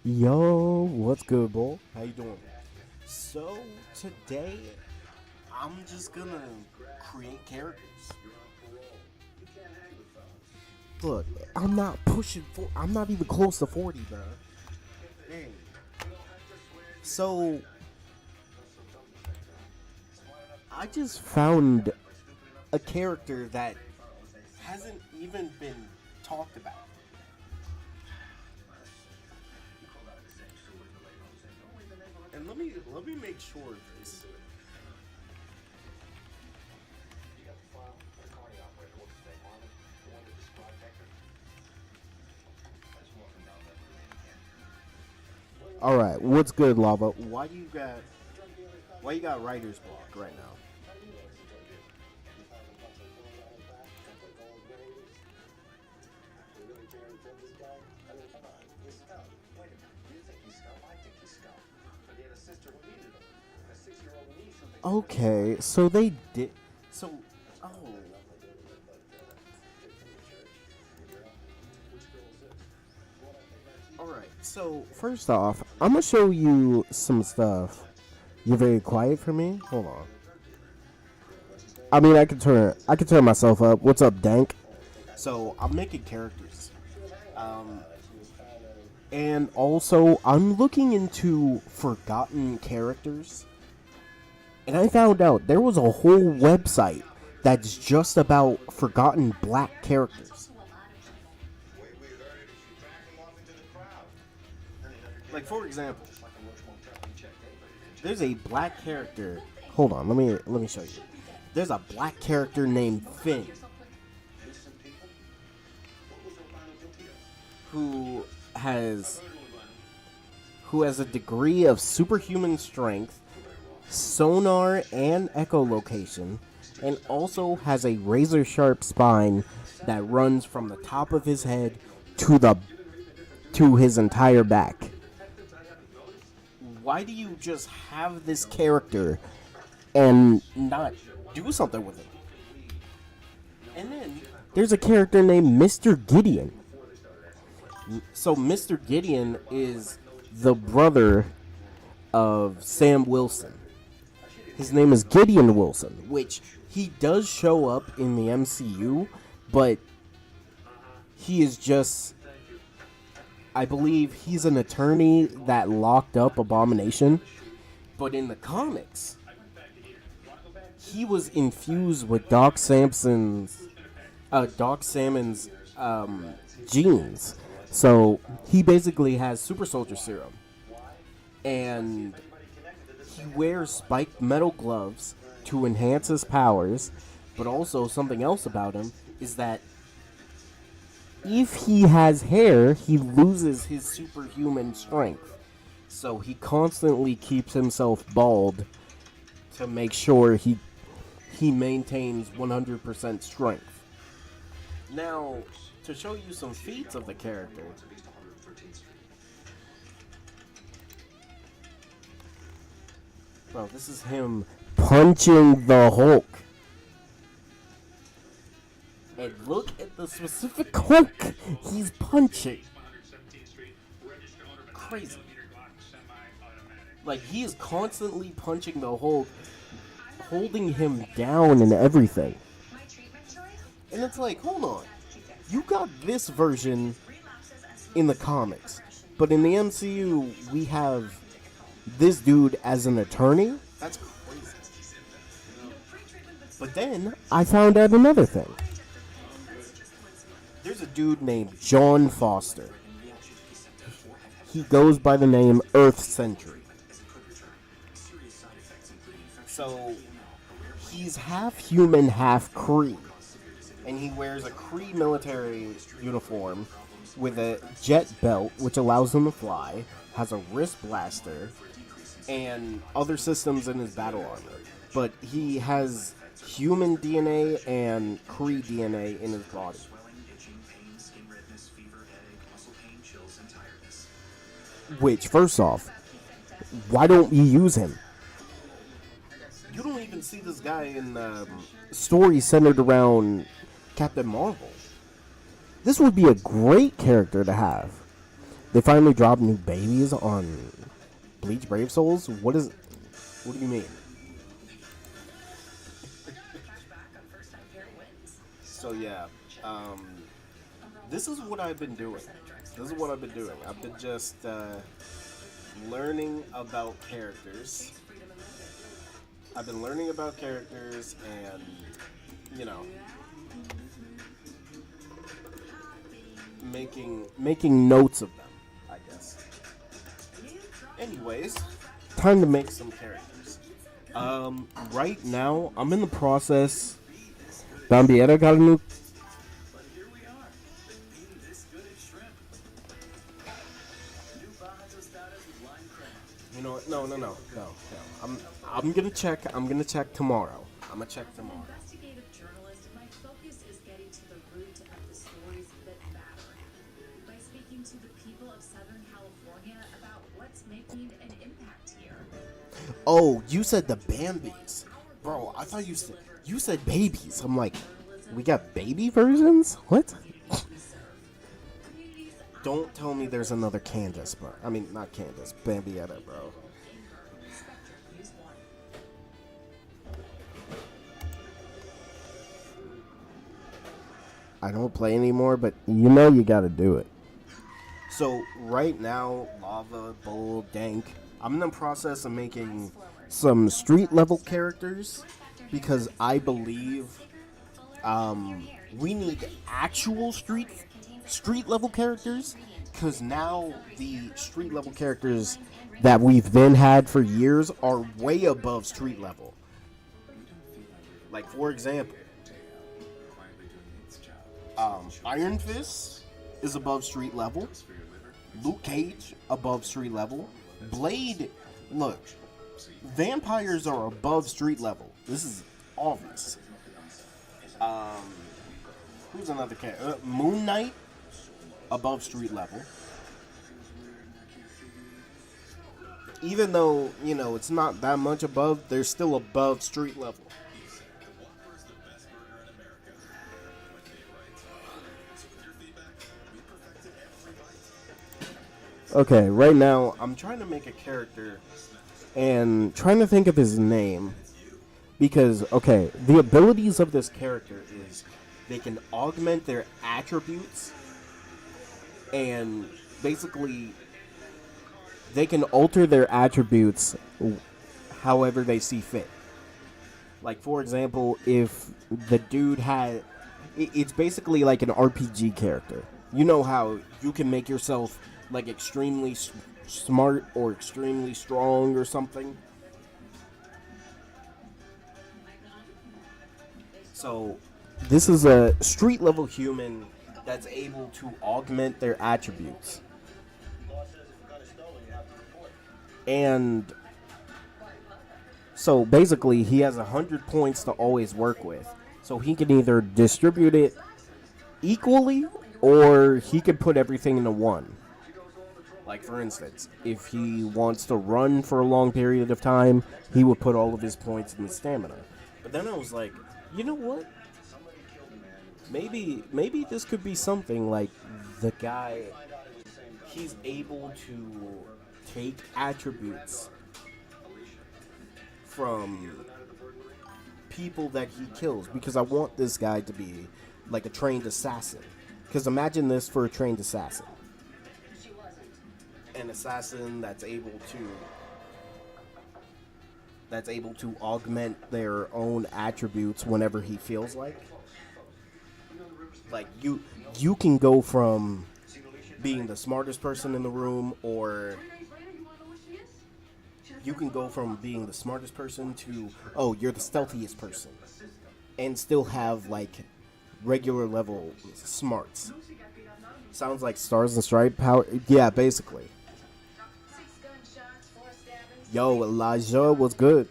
Yo, what's good, boy? How you doing? So today, I'm just gonna create characters. Look, I'm not pushing for. I'm not even close to 40, bro. Dang. So I just found a character that hasn't even been talked about. And let me make sure of this. All right, what's good, Lava? Why you got writer's block right now? Okay, so they did. So, oh, all right. So first off, I'm gonna show you some stuff. You're very quiet for me. Hold on. I mean, I can turn myself up. What's up, Dank? So I'm making characters, um, and also I'm looking into forgotten characters, and I found out there was a whole website that's just about forgotten black characters. Like for example, there's a black character. Hold on, let me show you. There's a black character named Finn who has who has a degree of superhuman strength, sonar and echolocation, and also has a razor sharp spine that runs from the top of his head to the to his entire back. Why do you just have this character and not do something with it? And then there's a character named Mr. Gideon. So Mr. Gideon is the brother of Sam Wilson. His name is Gideon Wilson, which he does show up in the MCU, but he is just, I believe he's an attorney that locked up Abomination. But in the comics, he was infused with Doc Salmon's genes. So he basically has super soldier serum, and he wears spiked metal gloves to enhance his powers. But also something else about him is that if he has hair, he loses his superhuman strength. So he constantly keeps himself bald to make sure he maintains 100% strength. Now, to show you some feats of the character, bro, this is him punching the Hulk. And look at the specific Hulk he's punching. Crazy. Like, he is constantly punching the Hulk, holding him down and everything. And it's like, hold on. You got this version in the comics, but in the MCU, we have this dude as an attorney? That's crazy. But then, I found out another thing. There's a dude named John Foster. He goes by the name Earth Sentry. So, he's half human, half Kree. And he wears a Kree military uniform with a jet belt, which allows him to fly, has a wrist blaster, and other systems in his battle armor. But he has human DNA and Kree DNA in his body. Which, first off, why don't you use him? You don't even see this guy in stories centered around Captain Marvel. This would be a great character to have. They finally dropped new babies on Bleach Brave Souls. What do you mean? So yeah, this is what I've been doing. I've been just learning about characters. I've been learning about characters and, you know, making notes of them, I guess. Anyways, time to make some characters. Right now, I'm in the process. Bambietta got a new. You know what? No. I'm gonna check. I'm gonna check tomorrow. I'm gonna check tomorrow. Investigative journalist, my focus is getting to the root of the stories that matter. By speaking to the people of Southern California about what's making an impact here. Oh, you said the Bambies, bro. I thought you said babies. I'm like, we got baby versions? What? Don't tell me there's another Candace, bro. I mean, not Candace, Bambietta, bro. I don't play anymore, but you know you gotta do it. So, right now, Lava, Bull, Dank, I'm in the process of making some street level characters because I believe we need actual street level characters because now the street level characters that we've been had for years are way above street level. Like, for example, Iron Fist is above street level. Luke Cage above street level. Blade, look, vampires are above street level. This is obvious. Who's another character? Moon Knight above street level. Even though, you know, it's not that much above, they're still above street level. Okay, right now I'm trying to make a character and trying to think of his name because, okay, the abilities of this character is they can augment their attributes and basically they can alter their attributes however they see fit. Like, for example, if the dude had, it's basically like an RPG character. You know how you can make yourself like extremely smart or extremely strong or something. So this is a street level human that's able to augment their attributes. And so basically he has 100 points to always work with. So he can either distribute it equally or he can put everything into one. Like, for instance, if he wants to run for a long period of time, he would put all of his points in the stamina. But then I was like, you know what? Maybe this could be something like the guy, he's able to take attributes from people that he kills. Because I want this guy to be like a trained assassin. Because imagine this for a trained assassin. An assassin that's able to augment their own attributes whenever he feels like. Like you can go from being the smartest person in the room, or you can go from being the smartest person to, oh, you're the stealthiest person, and still have like regular level smarts. Sounds like Stars and Stripe power. Yeah, basically. Yo, Elijah was good.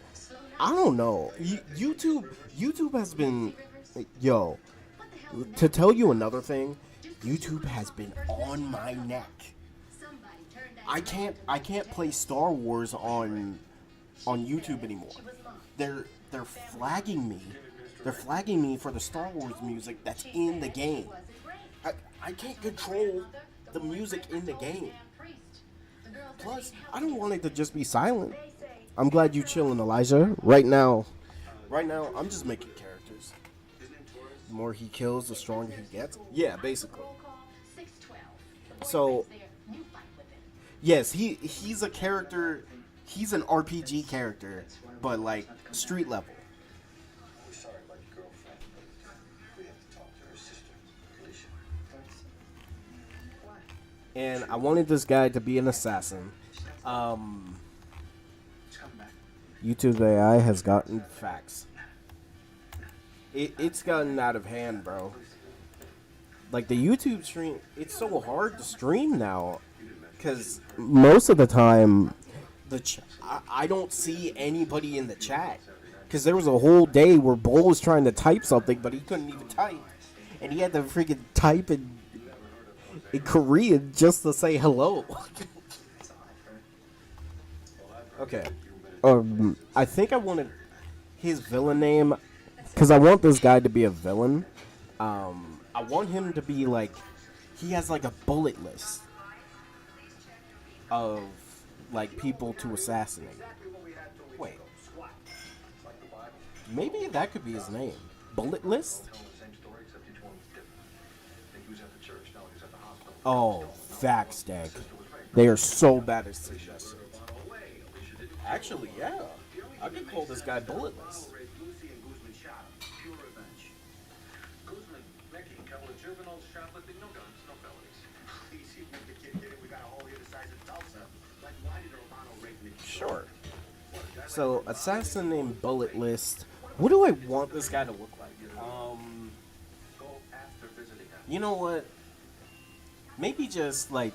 I don't know. YouTube has been, yo, to tell you another thing, YouTube has been on my neck. I can't play Star Wars on YouTube anymore. They're flagging me. They're flagging me for the Star Wars music that's in the game. I can't control the music in the game. Plus, I don't want it to just be silent. I'm glad you chilling, Elijah. Right now, I'm just making characters. The more he kills, the stronger he gets. Yeah, basically. So, yes, he's a character. He's an RPG character, but like street level. And I wanted this guy to be an assassin. YouTube AI has gotten facts. It's gotten out of hand, bro. Like the YouTube stream, it's so hard to stream now, because most of the time, I don't see anybody in the chat. Because there was a whole day where Bull was trying to type something, but he couldn't even type, and he had to freaking type in Korean just to say hello. Okay. I think I wanted his villain name, because I want this guy to be a villain. I want him to be like, he has like a bullet list of like people to assassinate. Wait, maybe that could be his name. Bullet list? Oh, facts, Dag. They are so bad at suggestions. Actually, yeah. I could call this guy Bulletless. Sure. So, assassin named Bulletless. What do I want this guy to look like? You know what? Maybe just like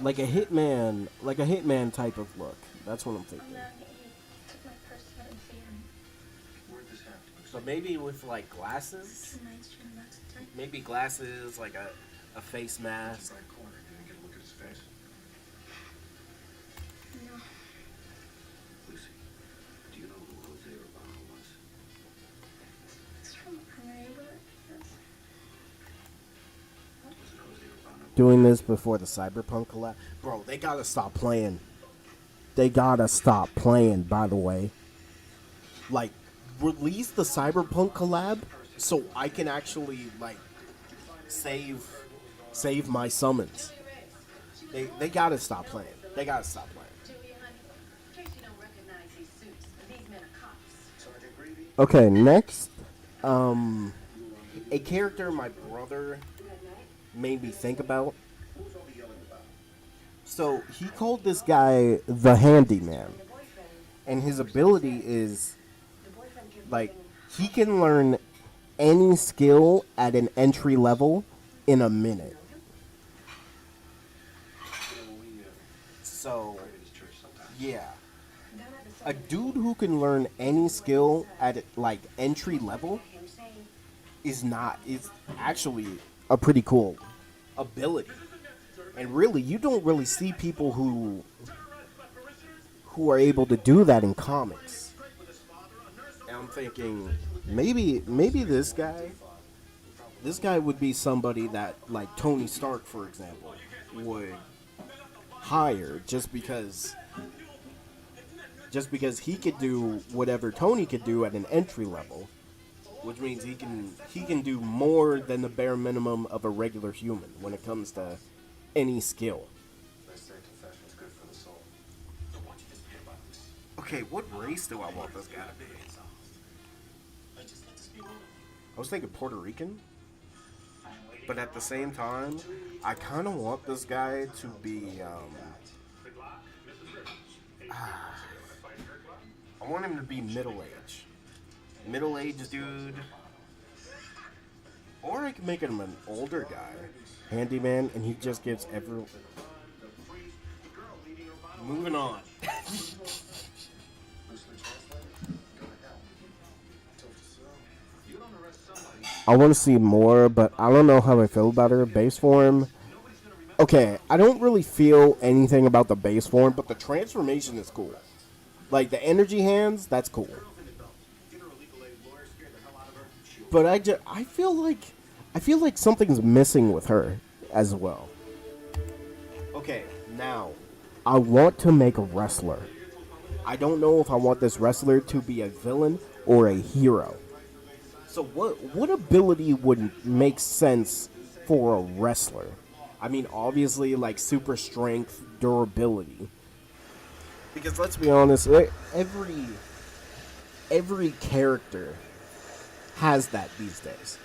a hitman type of look. That's what I'm thinking. So maybe with like glasses. Maybe glasses, like a face mask. Doing this before the Cyberpunk collab. Bro, they gotta stop playing. They gotta stop playing, by the way. Like, release the Cyberpunk collab so I can actually, like, save my summons. They gotta stop playing. They gotta stop playing. Okay, next. A character my brother made me think about. So he called this guy the Handyman, and his ability is like he can learn any skill at an entry level in a minute. So yeah, a dude who can learn any skill at like entry level is actually a pretty cool ability. And really, you don't really see people who are able to do that in comics. And I'm thinking maybe this guy would be somebody that like Tony Stark, for example, would hire just because he could do whatever Tony could do at an entry level. Which means he can do more than the bare minimum of a regular human when it comes to any skill. Okay, what race do I want this guy to be? I was thinking Puerto Rican, but at the same time, I kind of want this guy to be. I want him to be middle-aged. Middle-aged dude. Or I can make him an older guy. Handyman, and he just gets everyone. Moving on. I want to see more, but I don't know how I feel about her. Base form. Okay, I don't really feel anything about the base form, but the transformation is cool. Like the energy hands, that's cool. But I feel like something's missing with her as well. Okay, now I want to make a wrestler. I don't know if I want this wrestler to be a villain or a hero. So what ability would make sense for a wrestler? I mean, obviously, like super strength, durability. Because let's be honest, every character has that these days.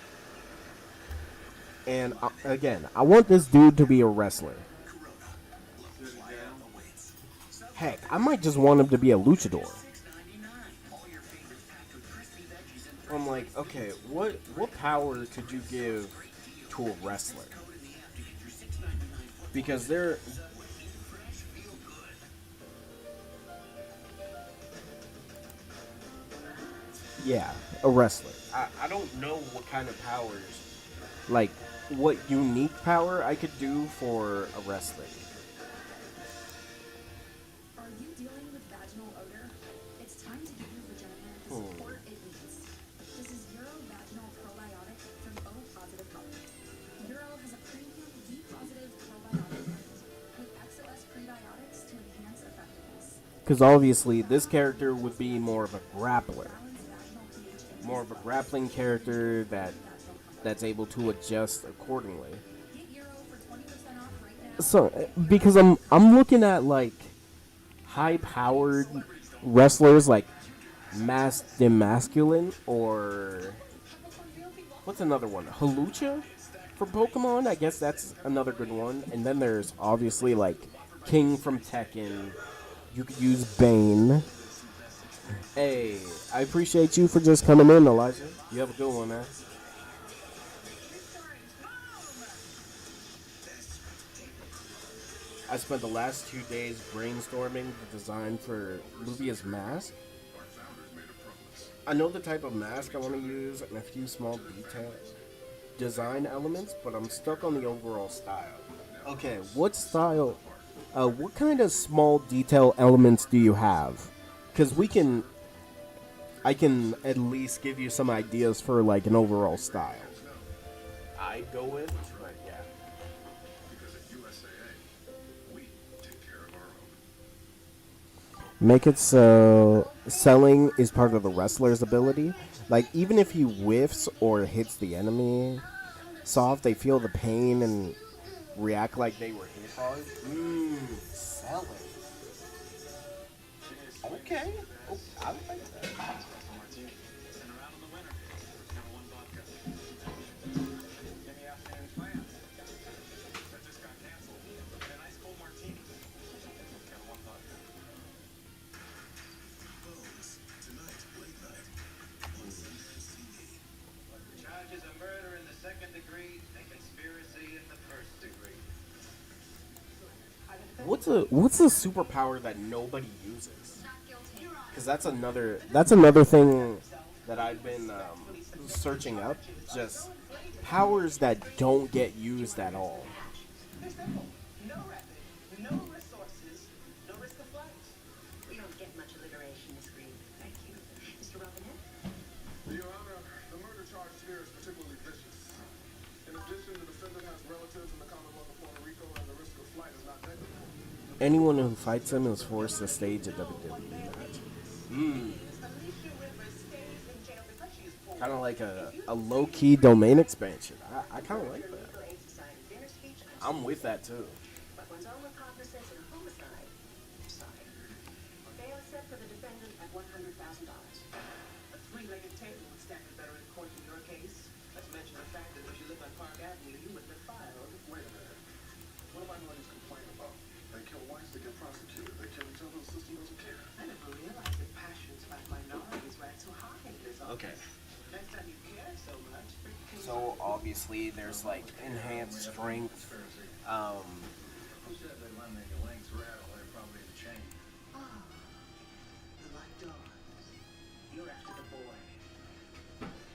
And again, I want this dude to be a wrestler. Heck, I might just want him to be a luchador. I'm like, okay, what power could you give to a wrestler? Because they're yeah, a wrestler. I don't know what kind of powers, like what unique power I could do for a wrestler. Are you dealing with vaginal odor? It's time to give your vagina the support it needs. This is Vaginal Probiotic from O Positive Health. Uro has a premium B positive probiotic with XOS prebiotics to enhance effectiveness. Because obviously, this character would be more of a grappler, Balance vaginal pH more of a grappling character that's able to adjust accordingly. Get Uro for 20% off right now. So, because I'm looking at like high-powered wrestlers like Mass Demasculine or what's another one? Halucha for Pokemon. I guess that's another good one. And then there's obviously like King from Tekken. You could use Bane. Hey, I appreciate you for just coming in, Elijah. You have a good one, man. I spent the last 2 days brainstorming the design for Luvia's mask. I know the type of mask I want to use and a few small design elements, but I'm stuck on the overall style. Okay, what style? What kind of small detail elements do you have? Because I can at least give you some ideas for like an overall style. I'd go with, but yeah. Make it so selling is part of the wrestler's ability. Like, even if he whiffs or hits the enemy soft, they feel the pain and react like they were hit hard. Selling. Okay. Oh, I like that. Charges of murder in the second degree and conspiracy in the first degree. What's a superpower that nobody uses? Because that's another thing that I've been searching up. Just powers that don't get used at all. There's no rapid, no resources, no risk of flight. We don't get much alliteration, Miss Green. Thank you. Mr. Robinette? Your Honor, the murder charge here is particularly vicious. In addition, the defendant has relatives in the Commonwealth of Puerto Rico, and the risk of flight is not negligible. Anyone who fights him is forced to stage a WWE match. Kind of like a low-key domain expansion. I kind of like that. I'm with that too. But one's own recognizance in a homicide. Sorry. Bail set for the defendant at $100,000. A three-legged table would stand better in court in your case. Let's mention the fact that if you live on Park Avenue, you would be filed. Wait a minute. What do minorities complain about? They kill whites, they get prosecuted. They kill each other, the system doesn't care. I never realized that passions about minorities ran so high in this office. Okay. Next time you care so much, So obviously there's like enhanced strength. Who said they let make your legs rattle? They're probably the chain. the locked doors. You're after the boy.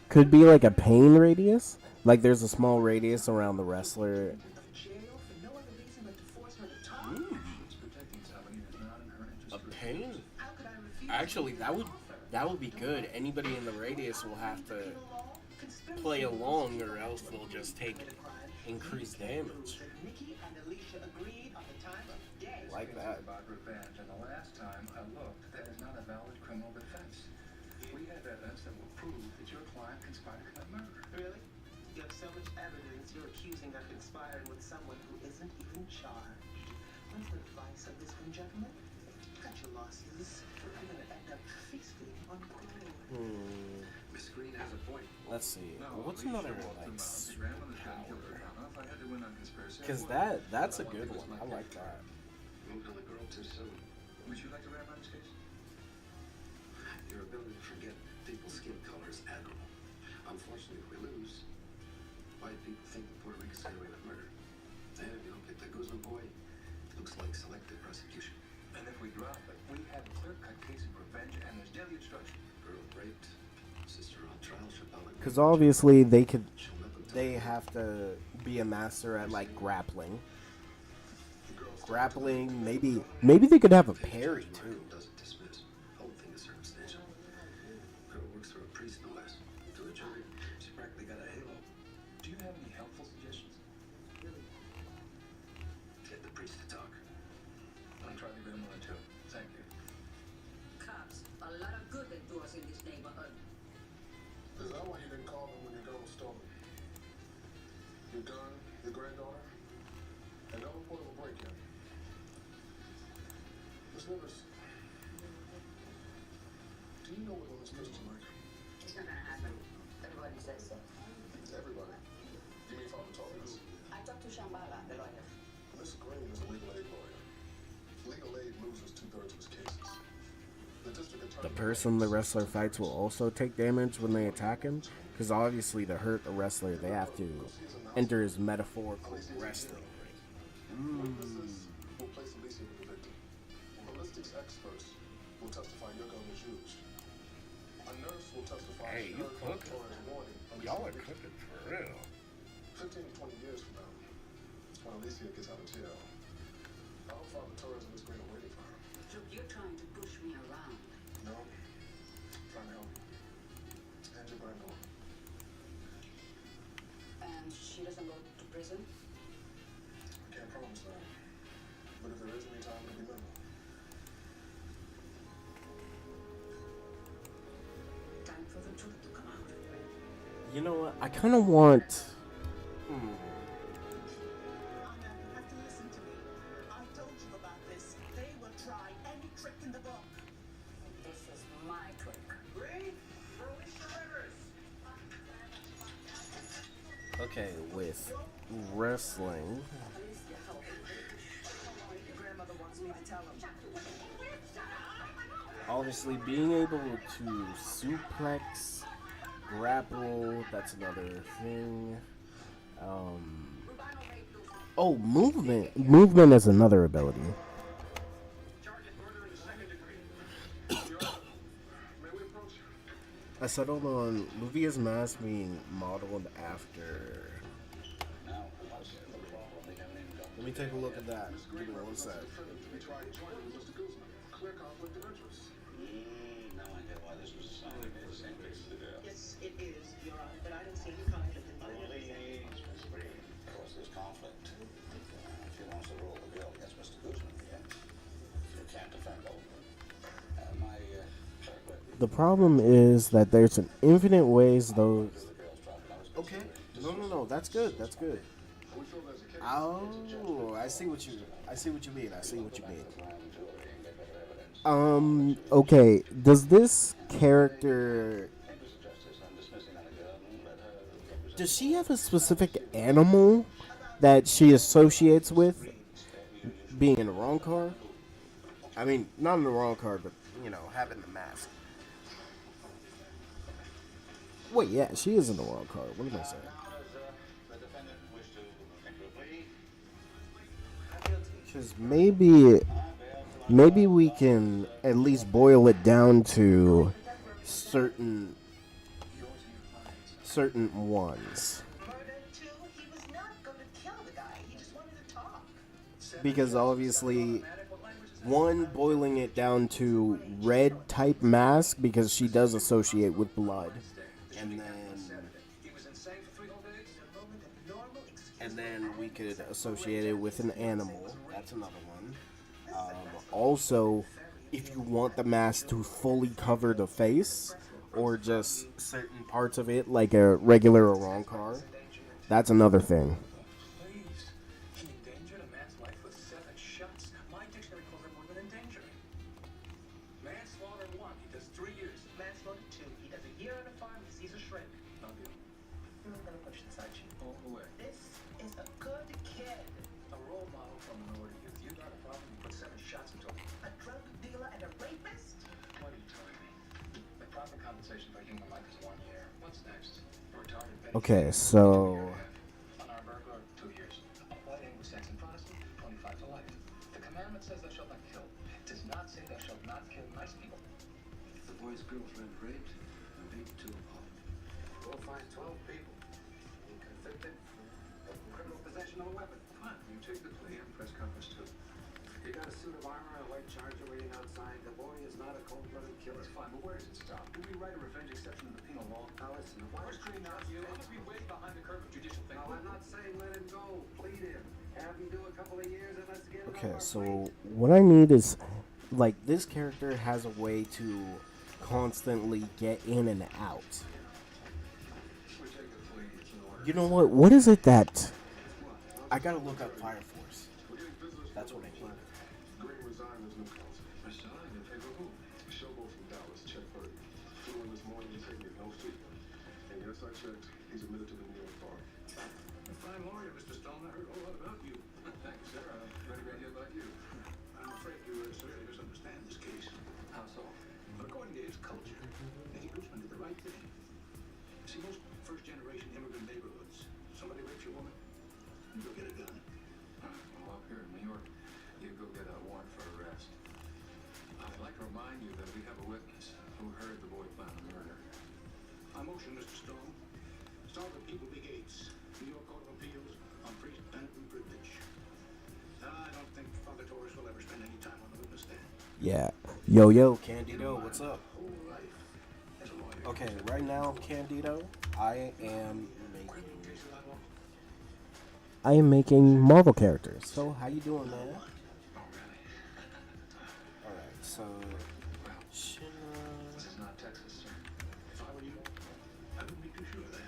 Could be like a pain radius. Like there's a small radius around the wrestler. Jail for no other reason but to force her to talk? She's protecting somebody that's not in her interest. A pain? How could I refuse? Actually, that would be good. Anybody in the radius will have to play along, or else they'll just take increased damage. Nikki and Alicia agreed on the time of day. like that. About revenge, and the last time I looked, that is not a valid criminal defense. We have evidence that will prove that your client conspired to commit murder. Really? You have so much evidence you're accusing of conspiring with someone who isn't even charged. What's the advice of this one, gentlemen? Cut your losses. I'm gonna end up feasting on gold. Miss Green has a point. Let's see. No, What's we another sure one walked like them out. The grandmother shouldn't kill her enough. I had to win on conspiracy. Because that's a good one. I like that. Moved on the girl too soon. Would you like to wrap on this case? Your ability to forget people's skin color is admirable. Unfortunately, if we lose, white people think that Puerto Rico's getting away with murder. And if you don't get the Guzman boy, it looks like selective prosecution. And if we drop it, we have a clear-cut case of revenge, and there's deadly obstruction. Girl raped, sister on trial, Because obviously they have to be a master at like grappling. Maybe they could have a parry too. Doesn't dismiss. Whole thing is circumstantial. Girl works for a priest, no less. To a jury, she's practically got a halo. Do you have any helpful suggestions? Get the priest to talk. I'll try to get him on too. Thank you. Cops, a lot of good they do us in this neighborhood. Is that why you didn't call them when your gun was stolen? Your gun, your granddaughter, and no report of a break-in. Miss Rivers, do you know what on this pistol like? It's not gonna happen. Everybody says so. Everybody. You mean Father Torres? I talked to Shambhala, the lawyer. Miss Green is a legal aid lawyer. Legal aid loses 2/3 of his cases. The district attorney... The person the wrestler fights will also take damage when they attack him, because obviously to hurt a wrestler they have to enter his metaphorical wrestling ring. Witnesses will place Alicia with the victim. Ballistics experts will testify your gun was used. A nurse will testify Hey, she you heard cooking. Torres' warning. Y'all are cooking for real. 15 to 20 years from now, when Alicia gets out of jail, I'll Father Torres and Miss Green are waiting for her. Look, you're trying to push me around. No, trying to help you. And your granddaughter. And she doesn't go to prison? I can't promise that. But if there is any time, it'll be minimal. Time for the truth to come out. You know what? I kind of want. Anna, you have to listen to me. I told you about this. They will try any trick in the book. This is my trick. Green, release the rivers. Okay, with wrestling. Your grandmother wants me to tell him. Obviously, being able to suplex, grapple, that's another thing. Oh, movement. Movement is another ability. Charges murder in the second degree. Your Honor, may we approach? I settled on Luvia's mask being modeled after. Let me take a look at that. Give me one sec. Defendant to be tried jointly with Mr. Guzman. Clear conflict of interest. Now I get why this was assigned to the same place as the girl. Yes, it is, Your Honor, but I don't see any conflict in my Please, Miss Green. Of course, there's conflict. She wants to roll the bill against Mr. Guzman, yeah? You can't defend both. My track record. The problem is that there's an infinite ways those. The girl's dropping. I was Okay. No. That's good. That's good. We feel there's a case. Oh, I see what you mean. I see what you mean. grand jury and get better evidence. Okay. Does this character, Mr. Justice, I'm dismissing on a girl. Let her represent. does she have a specific animal that she associates with being in the wrong car? I mean, not in the wrong car, but having the mask. Wait, yeah, she is in the wrong car. What am I saying? The defendant wish to enter a plea. Because maybe we can at least boil it down to certain ones. Murder, too, he was not going to kill the guy. He just wanted to talk. Because obviously, one, boiling it down to red type mask because she does associate with blood, and then He was insane for 3 whole days? A moment of normal excuse. we could associate it with an animal. That's another one. Also, if you want the mask to fully cover the face, or just certain parts of it, like a regular Iran car, that's another thing. Please. He endangered a man's life with 7 shots. My dictionary calls it more than endangering. Manslaughter 1, he does 3 years. Manslaughter 2, he does a year on a farm, he sees a shrimp. No deal. You were gonna push this, aren't you? All the way. This is a good kid. A role model from minority youth. You got a problem, you put 7 shots into him. A drug dealer and a rapist? What are you telling me? The proper compensation for human life is 1 year. What's next? A retarded Okay, so on our burglar, 2 years. A white Anglo-Saxon Protestant, 25 to life. The commandment says thou shalt not kill. It does not say thou shalt not kill nice people. The boy's girlfriend raped and beat to a pulp. We'll find 12 people and convicted of criminal possession of a weapon. Come on, you take the plea and press conference 2. You got a suit of armor and a white charger waiting outside. The boy is not a cold-blooded killer. It's fine, but where does it stop? Do we write a revenge exception to the penal law? Now listen, why We're screening out you. I'm gonna be way behind the curve of judicial thinking. No, I'm not saying let him go. Plead him. Have him do a couple of years and let's get it okay, over. so what I need is, like, this character has a way to constantly get in and out. We take the plea. It's an order. You know what? What is it that I gotta look up Fire Force? We're getting visitors That's from what I all over need. the planet. Green resigned as new counsel. Resigned in favor of who? Showboat from Dallas, Chet Purdy. Flew in this morning and taking no fee. And yes, I checked. He's admitted to the New York bar. A fine lawyer, Mr. Stone. I heard a whole lot about you. Thank you, sir. I'm ready to hear about you. I'm afraid you severely misunderstand this case. How so? But according to his culture, Eddie Guzman did the right thing. See, most first-generation immigrant neighborhoods, somebody rapes your woman, you go get a gun. Well, up here in New York, you go get a warrant for arrest. I'd like to remind you that we have a witness who heard the boy plan a murder. I motion, Mr. Stone. Start with People Big Eights, New York Court of Appeals on priest Benton privilege. I don't think Father Torres will ever spend any time on the witness stand. Yeah. Yo, Candido, what's up? Whole life as a lawyer. Okay, right now, Candido, I am making Marvel characters. So, how you doing, man? Oh, really? Alright, so This is not Texas, sir. If I were you, I wouldn't be too sure of that.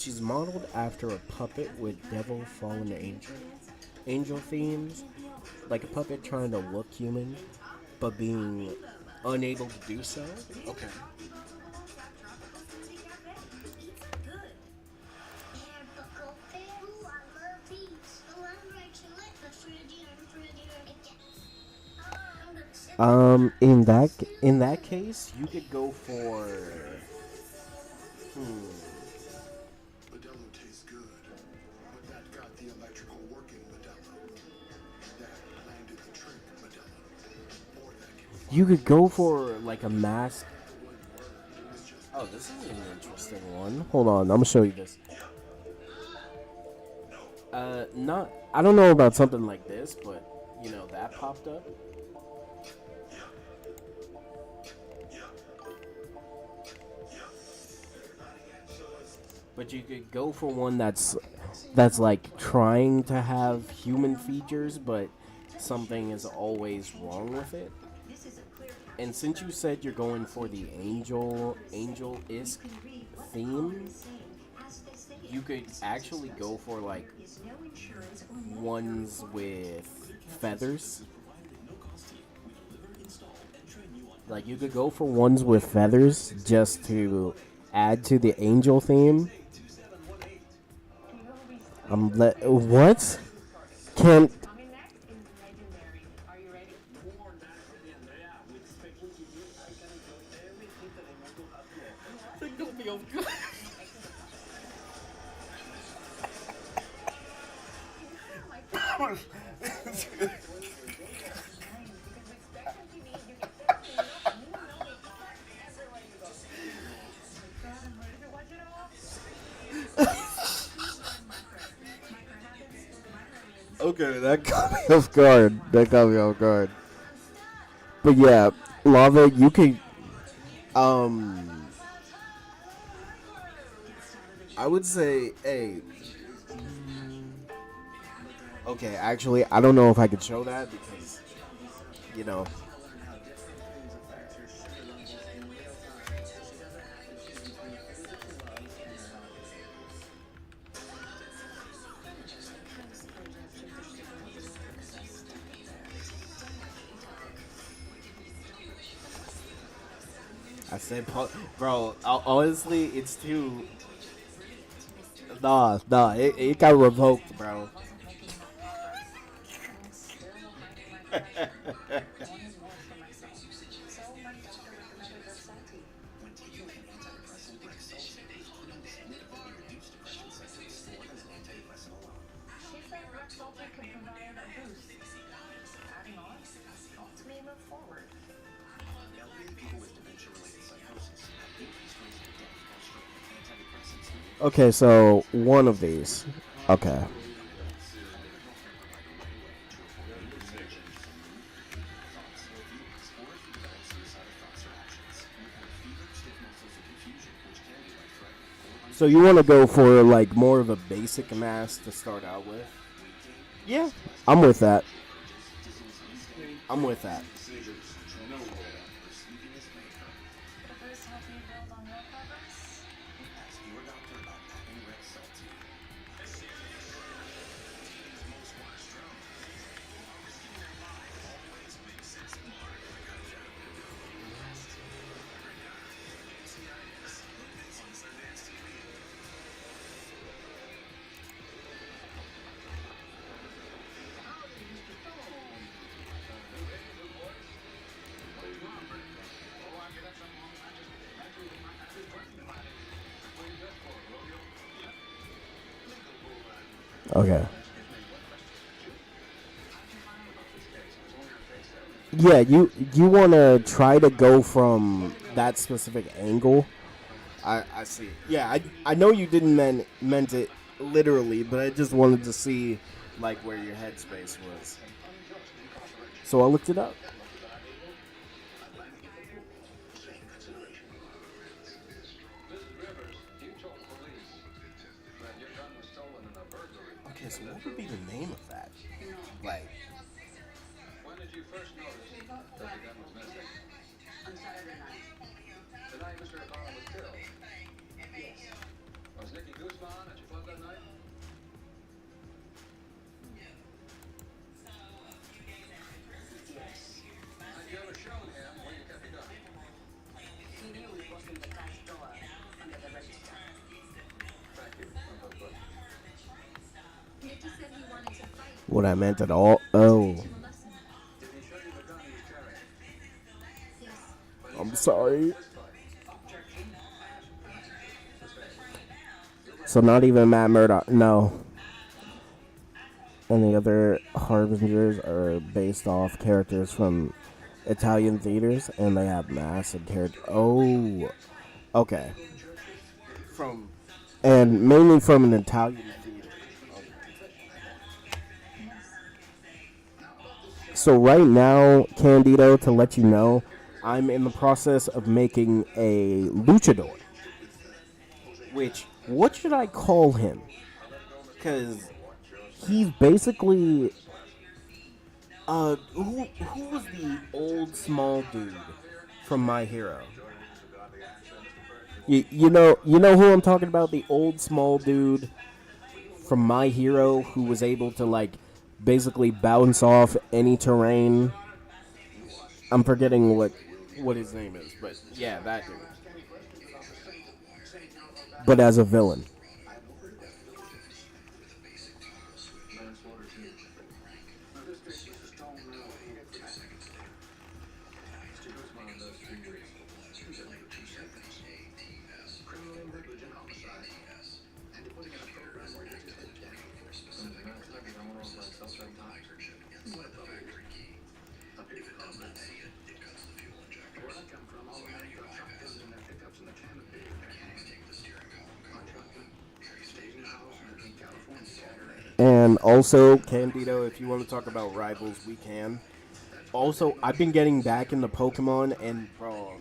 she's modeled after a puppet with devil, fallen angel themes, like a puppet trying to look human, but being unable to do so. Okay. In that case, you could go for Modelo tastes good, but that got the electrical working, Modelo. That landed the trick, Modelo. Or that can you could go for like a mask. Oh, this is an interesting one. Hold on, I'm gonna show you this. Not I don't know about something like this, but you know that popped up. But you could go for one that's like trying to have human features, but something is always wrong with it. And since you said you're going for the angel-isk theme, you could actually go for like ones with feathers. Like you could go for ones with feathers just to add to the angel theme. What? Can Coming next is legendary. Are you ready? Okay, that caught me off guard. But yeah, Lava, you could, I would say, hey, Okay, actually, I don't know if I could show that because, you know. I said, bro, honestly, it's too. Nah, it got revoked, bro. She said Rexulti could provide a boost. Adding on helped me move forward. Okay, so one of these. Okay. So you want to go for like more of a basic mask to start out with? Yeah, I'm with that. I'm with that. Could a boost help you build on your progress? Okay. Yeah, you want to try to go from that specific angle. I see. Yeah, I know you didn't meant it literally, but I just wanted to see like where your headspace was. So I looked it up. Okay, so what would be the name of that? Like, When did you first notice that the gun was missing? On Saturday night. The night Mr. Ibarra was killed. Was Nicky Guzman at your club that night? Yes. Had you ever shown him where you kept your gun? He knew it was in the cash drawer under the register. Thank you. Nicky said he wanted to fight. what I meant at all? Oh, Teach him a lesson. Did he show you the gun he was carrying? Yes. I'm sorry. Fist fight. Objection. So not even Matt Murdock. No. And the other harbingers are based off characters from Italian theaters, and they have massive character. Oh, okay. From and mainly from an Italian theater. So right now, Candido, to let you know, I'm in the process of making a luchador. Which, what should I call him? Because he's basically who was the old small dude from My Hero? You know who I'm talking about, the old small dude from My Hero who was able to like basically bounce off any terrain. I'm forgetting what his name is, but yeah, that dude. But as a villain. And also, Candido, if you want to talk about rivals, we can. Also, I've been getting back into Pokemon, and bro,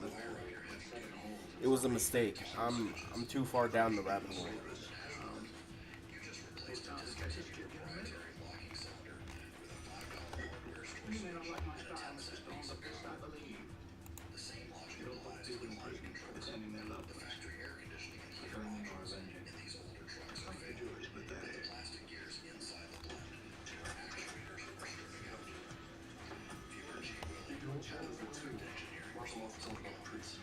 it was a mistake. I'm too far down the rabbit hole. You may not like my style, Mr. Stone, but this I believe. You don't put people in prison for pretending they love them. Killing or avenging. Some of the juries, but that is. You're doing channels for two. Marshall wants to talk about priests.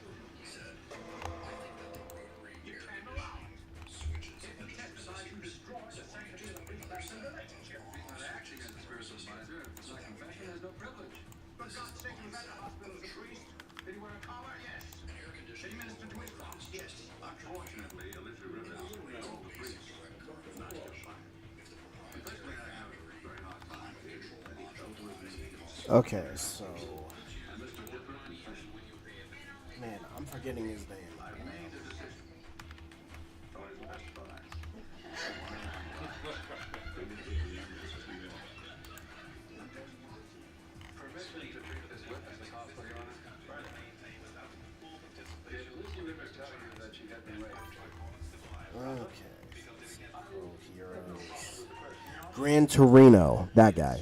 You can't allow it. If he testifies, you destroy the sanctity of the priest-pastor relationship. Not acting as a spiritual advisor. If it's not confession, there's no privilege. For God's sake, he was at the hospital as a priest. Did he wear a collar? Yes. Did he minister to his flock? Yes. Unfortunately, Alicia Rivers and all the priests have not kept fire. Personally, I have a very hard time with it. Okay, so And Mr. Dipper confession. man, I'm forgetting his name. I've made a decision. Tony's the best buy. Permission to treat this witness as hostile, Your Honor. Did Alicia Rivers tell you that she had been raped? Okay. Oh, heroes. Gran Torino, that guy.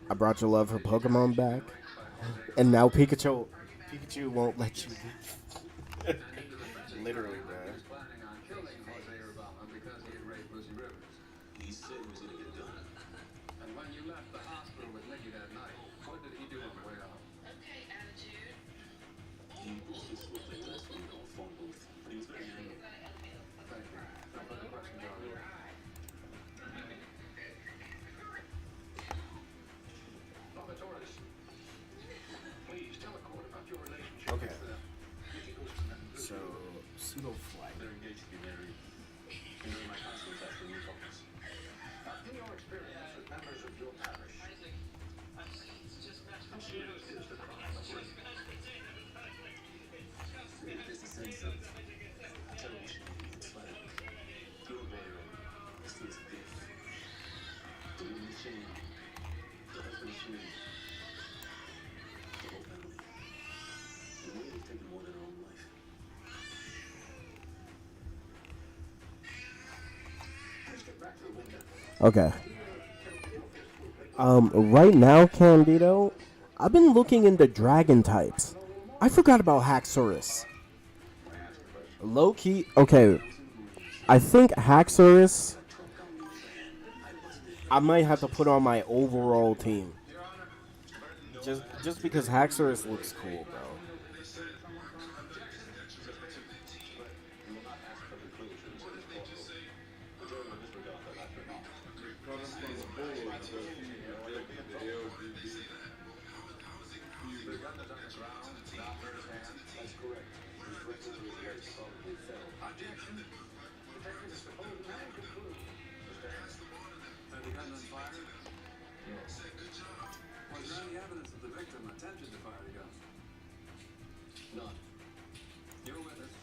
I brought your love for Pokemon back, and now Pikachu won't let you leave. Literally, bro. He was planning on killing Jose Urbana because he had raped Lucy Rivers. He said he was going to get done. And when you left the hospital with Nikki that night, what did he do on the way out? He was just with me last week on the phone booth, but he was very angry. Thank you. No further questions, Your Honor. Father Torres, please tell the court about your relationship Okay. with Nikki Guzman. So, pseudo flight. They're engaged to be married. And during my constant testing in focus. In your experience with members of your parish, how serious is the crime of rape? There's a sense of terrible shame inside. Your brother is his gift. The woman's shame, the husband's shame, the whole family. The way they've taken more than their own life. Let's get back to the window. Okay. Right now, Candido, I've been looking into dragon types. I forgot about Haxorus. Low key, okay. I think Haxorus, I might have to put on my overall team. Just because Haxorus looks cool, bro. Had the gun been fired? Was there any evidence that the victim attempted to fire the gun? None. You're a witness.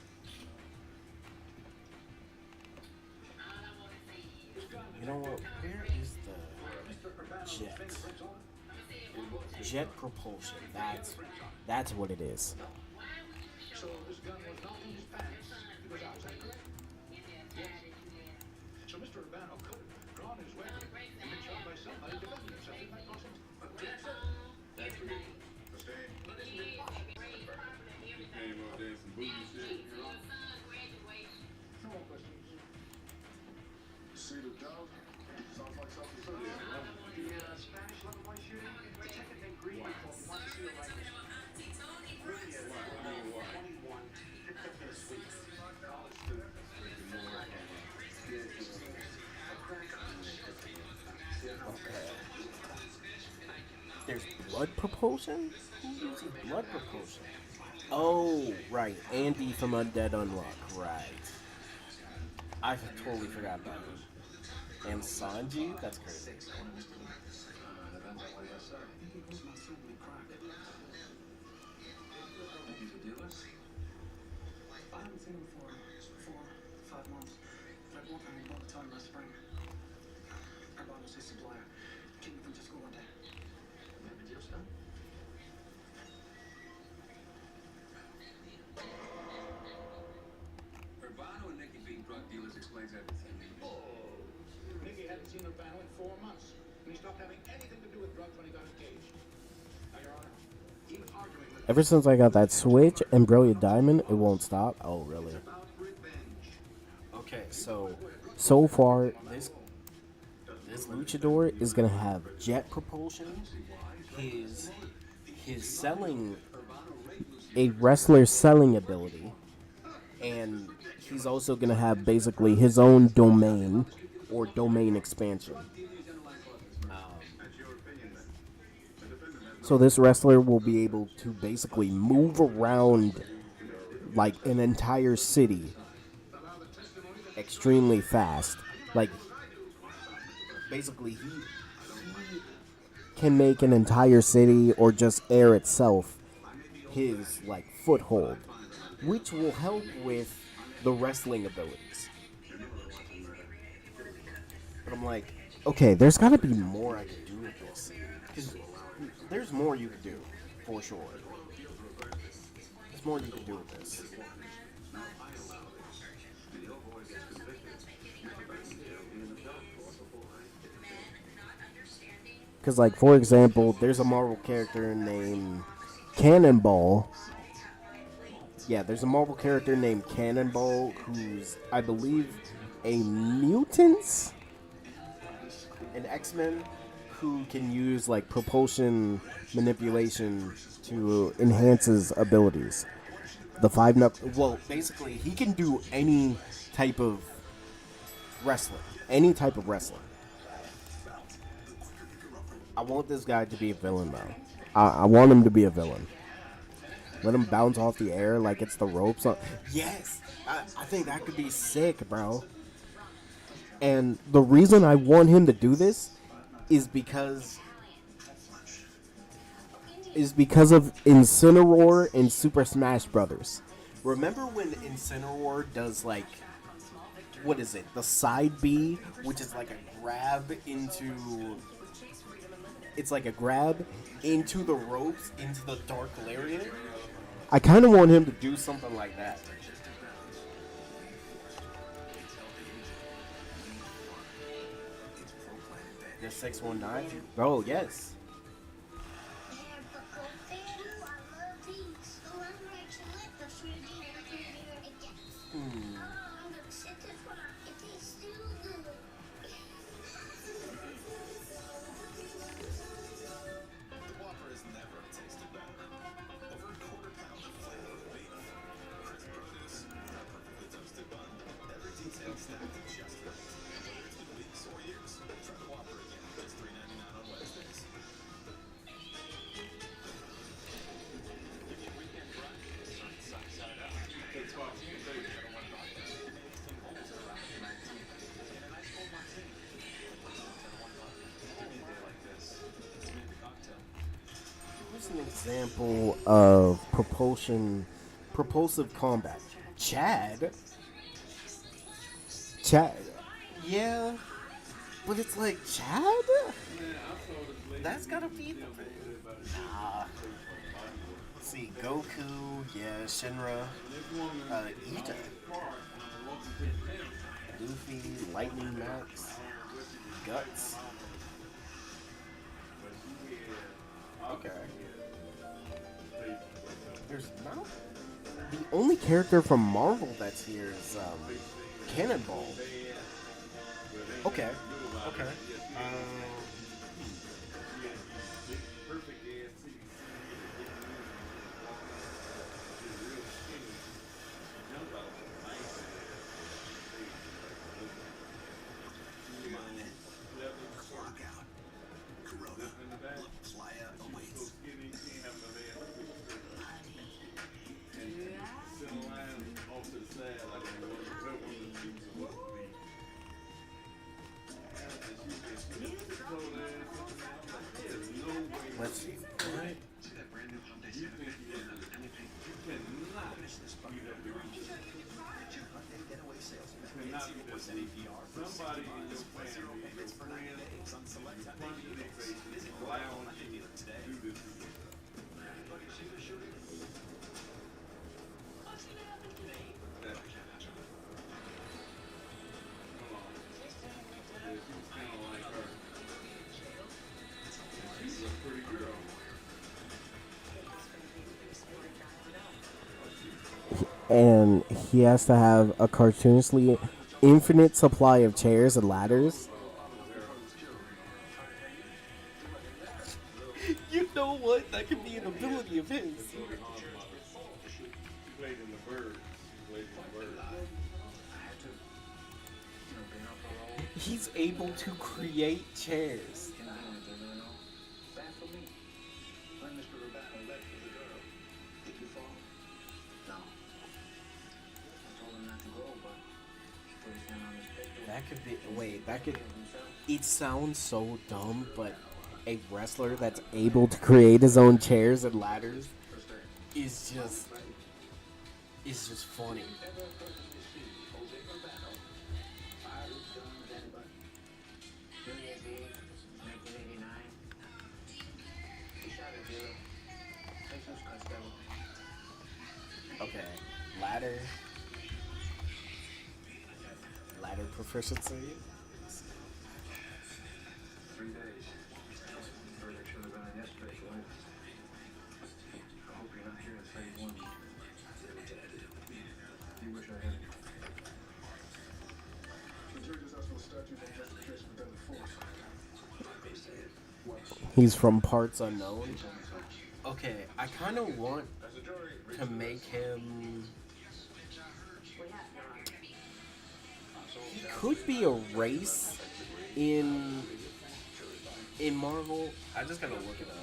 You know what? Where is the jet? Jet propulsion. That's what it is. So this gun was not in his pants. It was outside. So Mr. Urbano could have drawn his weapon and been shot by somebody defending himself. Isn't that possible? Objection. That's ridiculous. No more questions. See the dog? Sounds like something The Spanish lover boy shooting? Detective named Green called. He wants to see the rifles. Really, 21. Picked up this week. College student. There's blood propulsion? Who's using blood propulsion? Oh, right. Andy from Undead Unlock. Right. I totally forgot about him. And Sanji? That's crazy. He's a dealer? I haven't seen him for 4-5 months. Like one time he bought the time last spring. Urbano was his supplier. Came from just one day. Maybe just done. Urbano and Nikki being drug dealers explains everything. Nicky hadn't seen Urbano in 4 months. And he's Ever since I got that Switch and Brilliant Diamond, it won't stop. Oh, really? Okay, so far this luchador is gonna have jet propulsion. His his selling a wrestler's selling ability, and he's also gonna have basically his own domain or domain expansion. So this wrestler will be able to basically move around like an entire city extremely fast. Like basically he can make an entire city or just air itself his like foothold, which will help with the wrestling abilities. But I'm like, okay, there's got to be more I can do with this, because there's more you can do for sure. There's more you can do with this. Because, like, for example, there's a Marvel character named Cannonball. Yeah, there's a Marvel character named Cannonball who's, I believe, a mutant, an X-Men, who can use, like, propulsion manipulation to enhance his abilities. The five knuckle. Well, basically, he can do any type of wrestling. Any type of wrestling. I want this guy to be a villain, though. I want him to be a villain. Let him bounce off the air like it's the ropes. Yes! I think that could be sick, bro. And the reason I want him to do this is because of Incineroar in Super Smash Brothers. Remember when Incineroar does, like, what is it? The side B, which is like a grab into... It's like a grab into the ropes, into the Dark Lariat. I kind of want him to do something like that. The 619? Oh, yes. Here's an example of propulsive combat. Chad? Yeah, but it's like, Chad? That's gotta be the Nah. Let's see, Goku, yeah, Shinra, Ita, Luffy, Lightning Max, Guts. Okay. There's not... The only character from Marvel that's here is, Cannonball. Okay. Let's see. and he has to have a cartoonishly infinite supply of chairs and ladders. You know what? That could be an ability of his. He played in the Birds. He played in the Birds. I had to, being up for a role, He's able to create chairs. can be anything, Bad for me. When Mr. Urbano left with the girl, did you fall? No. I told him not to go, but he put his hand on his pistol. That could be. Wait, that could. Killed himself. It sounds so dumb, but a wrestler that's able to create his own chairs and ladders is just. Is just funny. New Year's Eve, 1989. He shot a dealer. Jesus Costello. Okay, ladder. Ladder proficiency. 3 days. Verdict should have been in yesterday's life. I hope you're not here to save one. You wish I had. The judges asked for a statute of justification for deadly force. He's from Parts Unknown. Okay, I kind of want to make him. He could be a race in Marvel. I just gotta look it up.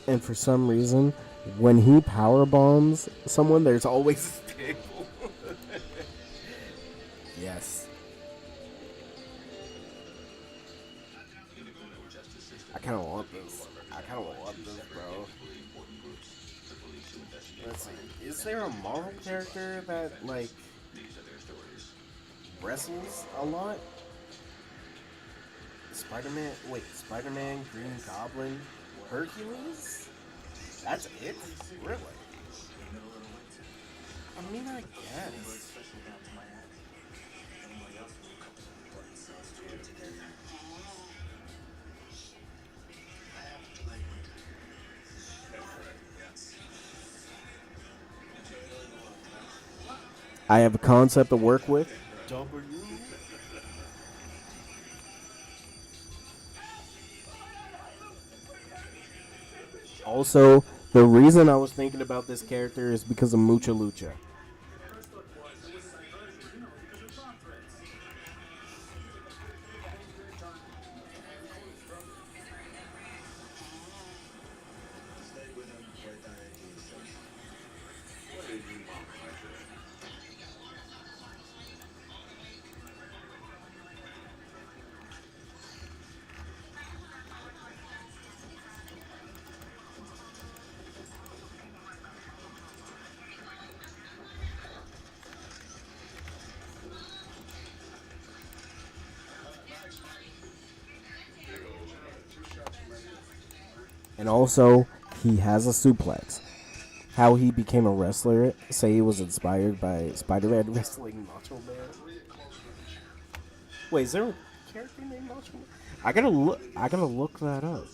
And for some reason, when he power bombs someone, there's always a staple. Yes. I kind of want this. Bro. Let's see. Is there a Marvel character that, like, wrestles a lot? Spider-Man? Wait, Spider-Man, Green Goblin, Hercules? That's it? Really? I mean, I guess. I have a concept to work with. W. Also, the reason I was thinking about this character is because of Mucha Lucha. And also, he has a suplex. How he became a wrestler, say he was inspired by Spider-Man wrestling Macho Man. Wait, is there a character named Macho Man? I gotta look that up.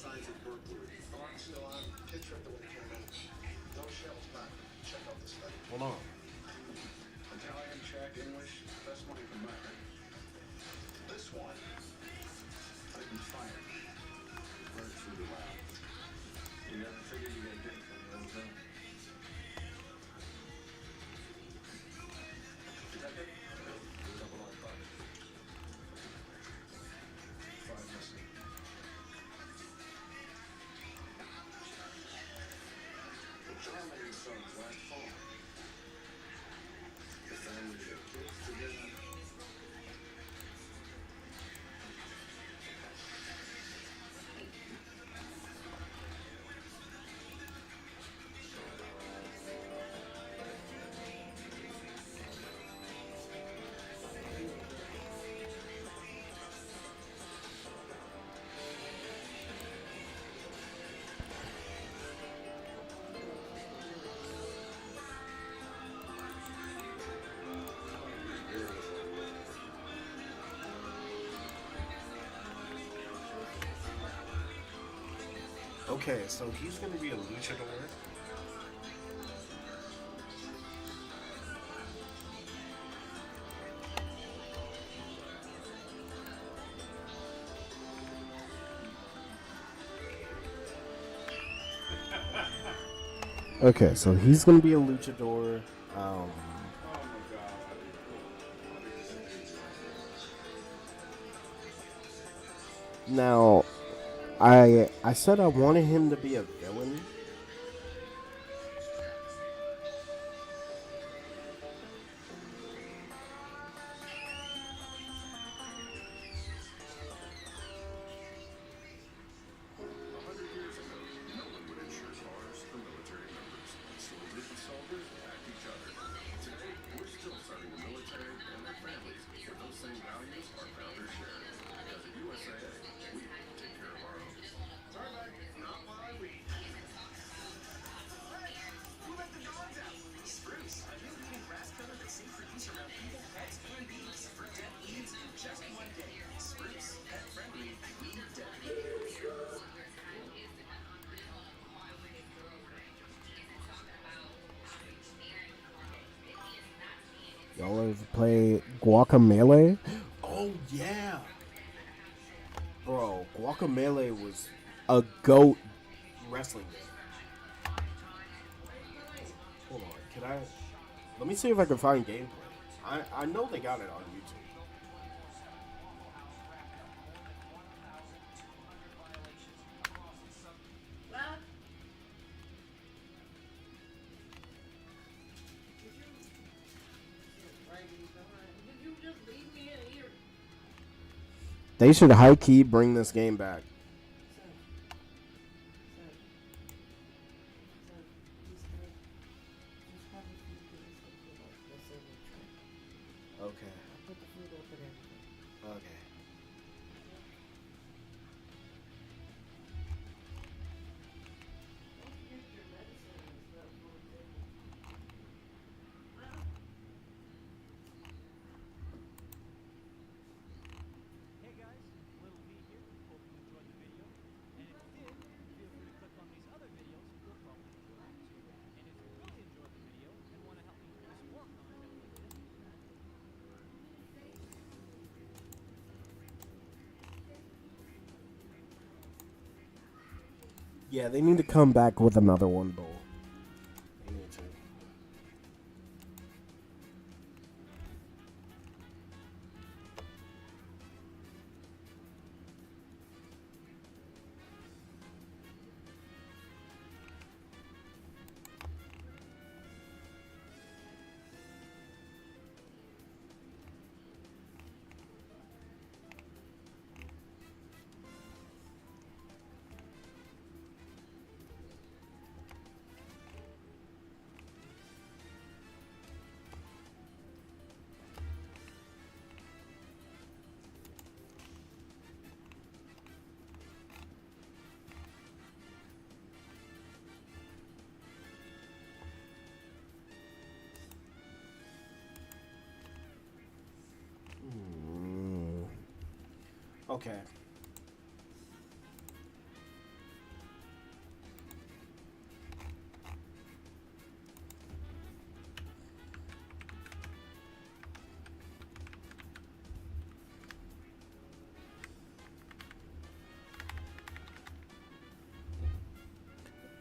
Hold on. Italian, Czech, English, best money from back. This one, I've been fired. Worked through the lab. You never figured you'd get dick from your own gun. Detective? Double on five. 5 missing. John made his sons last fall. The family got kids together. Okay, so he's gonna be a luchador. Okay, so he's gonna be a luchador. Now, I said I wanted him to be a villain. Y'all ever play Guacamelee? Oh yeah, bro. Guacamelee was a goat wrestling game. Hold on, can I? Let me see if I can find gameplay. I know they got it on YouTube. They should high key bring this game back. Okay. Okay. Hey guys, Little V here. Hope you enjoyed the video. And if you did, feel free to click on these other videos. You'll probably enjoy them too. And if you really enjoyed the video and want to help me produce more content like this, Yeah, they need to come back with another one, though. They need to. Okay.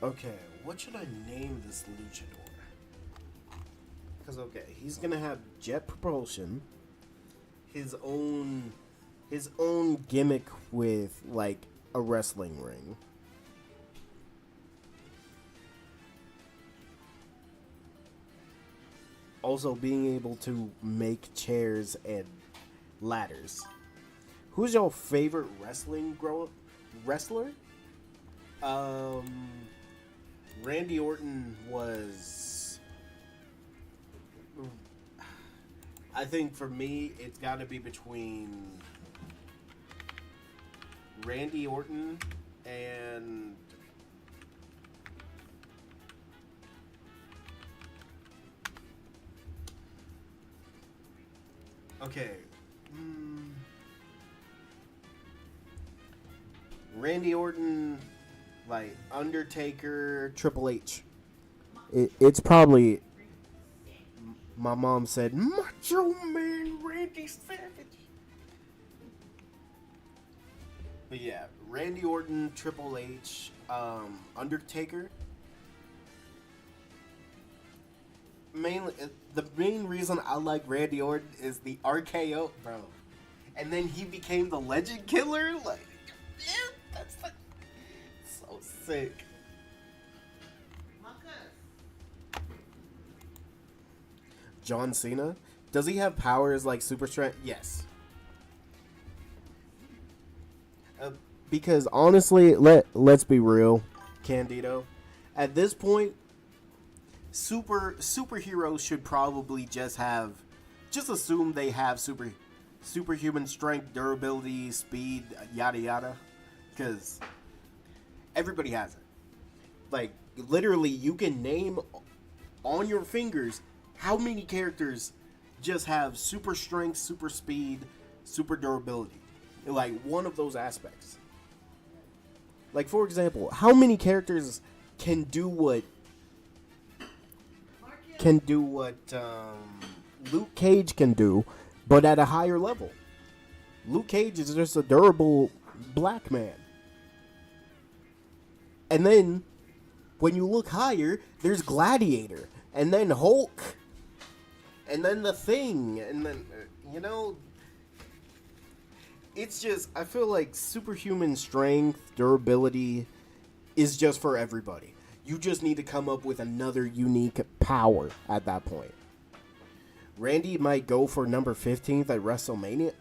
Okay, what should I name this luchador? Because he's gonna have jet propulsion, his own gimmick with like a wrestling ring. Also being able to make chairs and ladders. Who's your favorite wrestler? Randy Orton was. I think for me, it's got to be between Randy Orton and okay. Randy Orton Like Undertaker, Triple H. It's probably. My mom said, Macho Man Randy Savage. But yeah, Randy Orton, Triple H, Undertaker. Mainly, the main reason I like Randy Orton is the RKO, bro. And then he became the Legend Killer. Like, yeah, that's like so sick. John Cena, does he have powers like super strength? Yes. Because honestly, let's be real, Candido. At this point, superheroes should probably just assume they have superhuman strength, durability, speed, yada yada, because everybody has it. Like literally, you can name on your fingers how many characters just have super strength, super speed, super durability. Like one of those aspects. Like for example, how many characters can do what Luke Cage can do, but at a higher level? Luke Cage is just a durable black man. And then when you look higher, there's Gladiator, and then Hulk, and then the Thing, and then it's just, I feel like superhuman strength, durability is just for everybody. You just need to come up with another unique power at that point. Randy might go for number 15th at WrestleMania.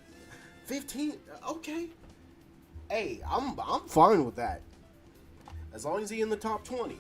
15? Okay. Hey, I'm fine with that. As long as he's in the top 20.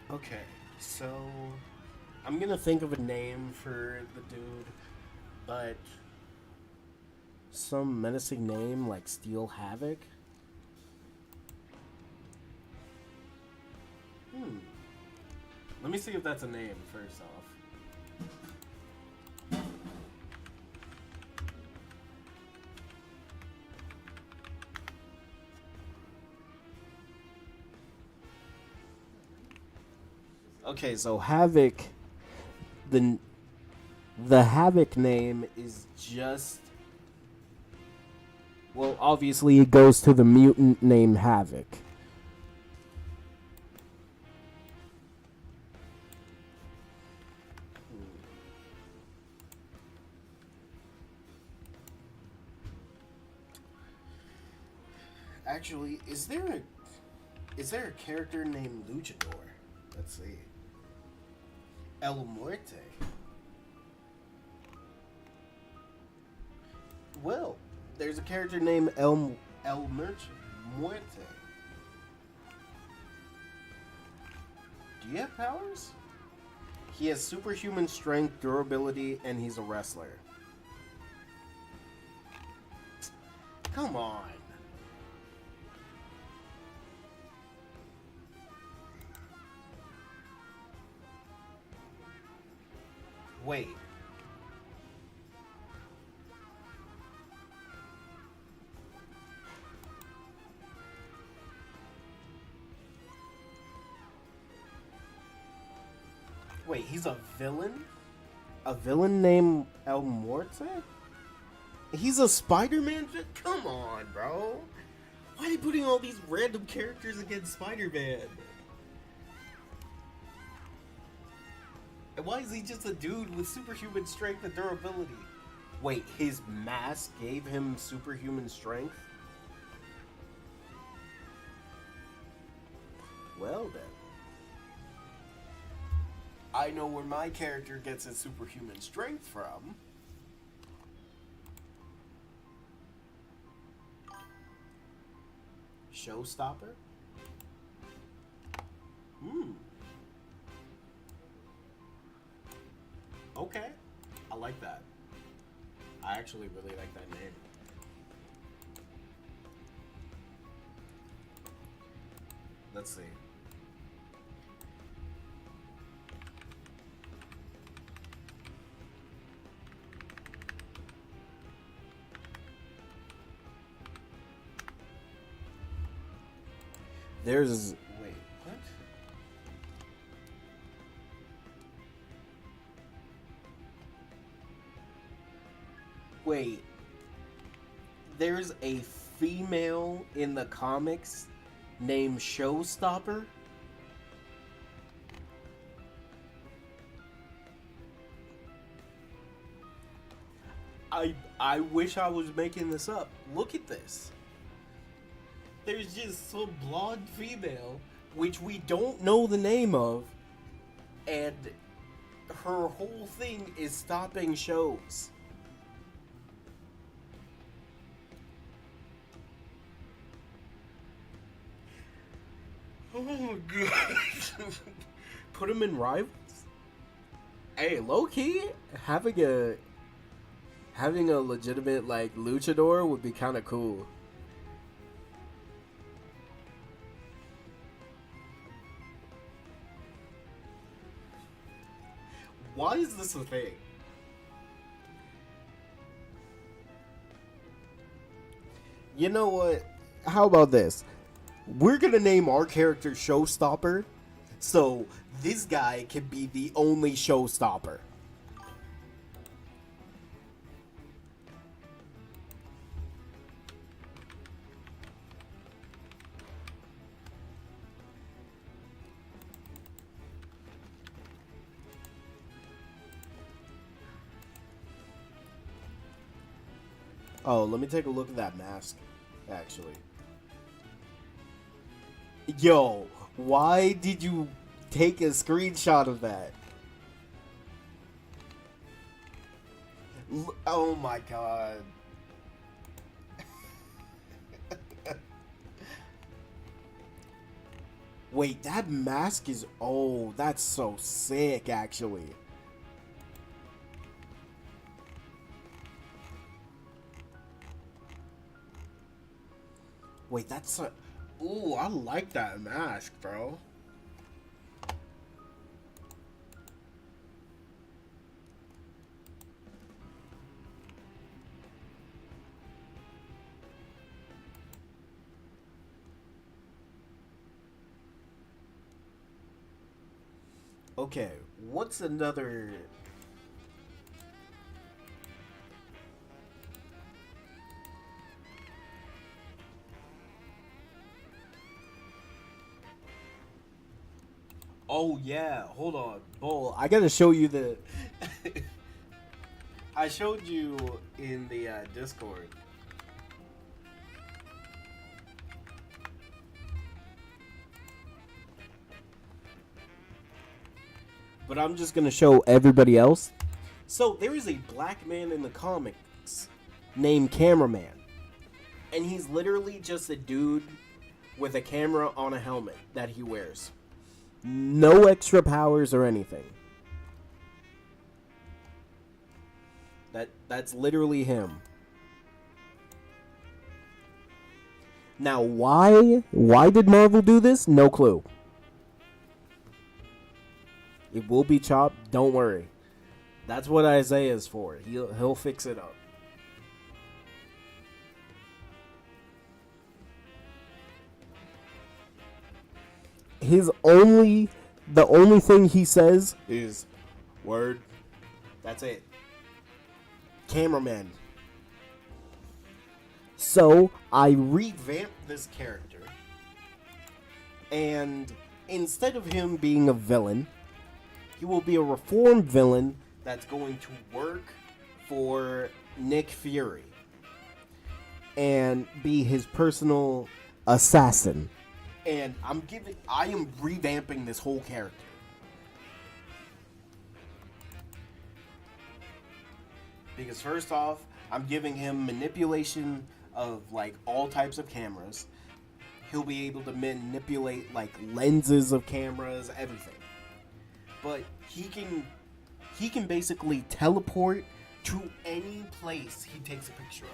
Okay, so I'm gonna think of a name for the dude, but some menacing name like Steel Havoc. Let me see if that's a name first off. Okay, so Havoc, the Havoc name is just, well, obviously it goes to the mutant named Havoc. Actually, is there a character named Luchador? Let's see. El Muerte. Well, there's a character named El Muerte. Do you have powers? He has superhuman strength, durability, and he's a wrestler. Come on. Wait. Wait, he's a villain? A villain named El Morte? He's a Spider-Man? Come on, bro. Why are they putting all these random characters against Spider-Man? And why is he just a dude with superhuman strength and durability? Wait, his mask gave him superhuman strength? Well then. I know where my character gets his superhuman strength from. Showstopper? Okay. I like that. I actually really like that name. Let's see. There's... Wait, what? Wait. There's a female in the comics named Showstopper? I wish I was making this up. Look at this. There's just some blonde female, which we don't know the name of, and her whole thing is stopping shows. Oh, God. Put him in Rivals? Hey, low-key, having a legitimate, like, luchador would be kind of cool. Why is this a thing? You know what? How about this? We're gonna name our character Showstopper, so this guy can be the only showstopper. Oh, let me take a look at that mask, actually. Yo, why did you take a screenshot of that? Oh my god. Wait, that mask is... Oh, that's so sick, actually. Wait, that's a... Ooh, I like that mask, bro. Okay, what's another... Oh yeah, hold on, Bull. I gotta show you the... I showed you in the Discord. But I'm just gonna show everybody else. So there is a black man in the comics named Cameraman. And he's literally just a dude with a camera on a helmet that he wears. No extra powers or anything. That's literally him. Now why did Marvel do this? No clue. It will be chopped, don't worry. That's what Isaiah is for. He'll fix it up. The only thing he says is word. That's it. cameraman. So I revamped this character, and instead of him being a villain, he will be a reformed villain that's going to work for Nick Fury and be his personal assassin. And I am revamping this whole character. Because first off, I'm giving him manipulation of like all types of cameras. He'll be able to manipulate like lenses of cameras, everything. But he can basically teleport to any place he takes a picture of.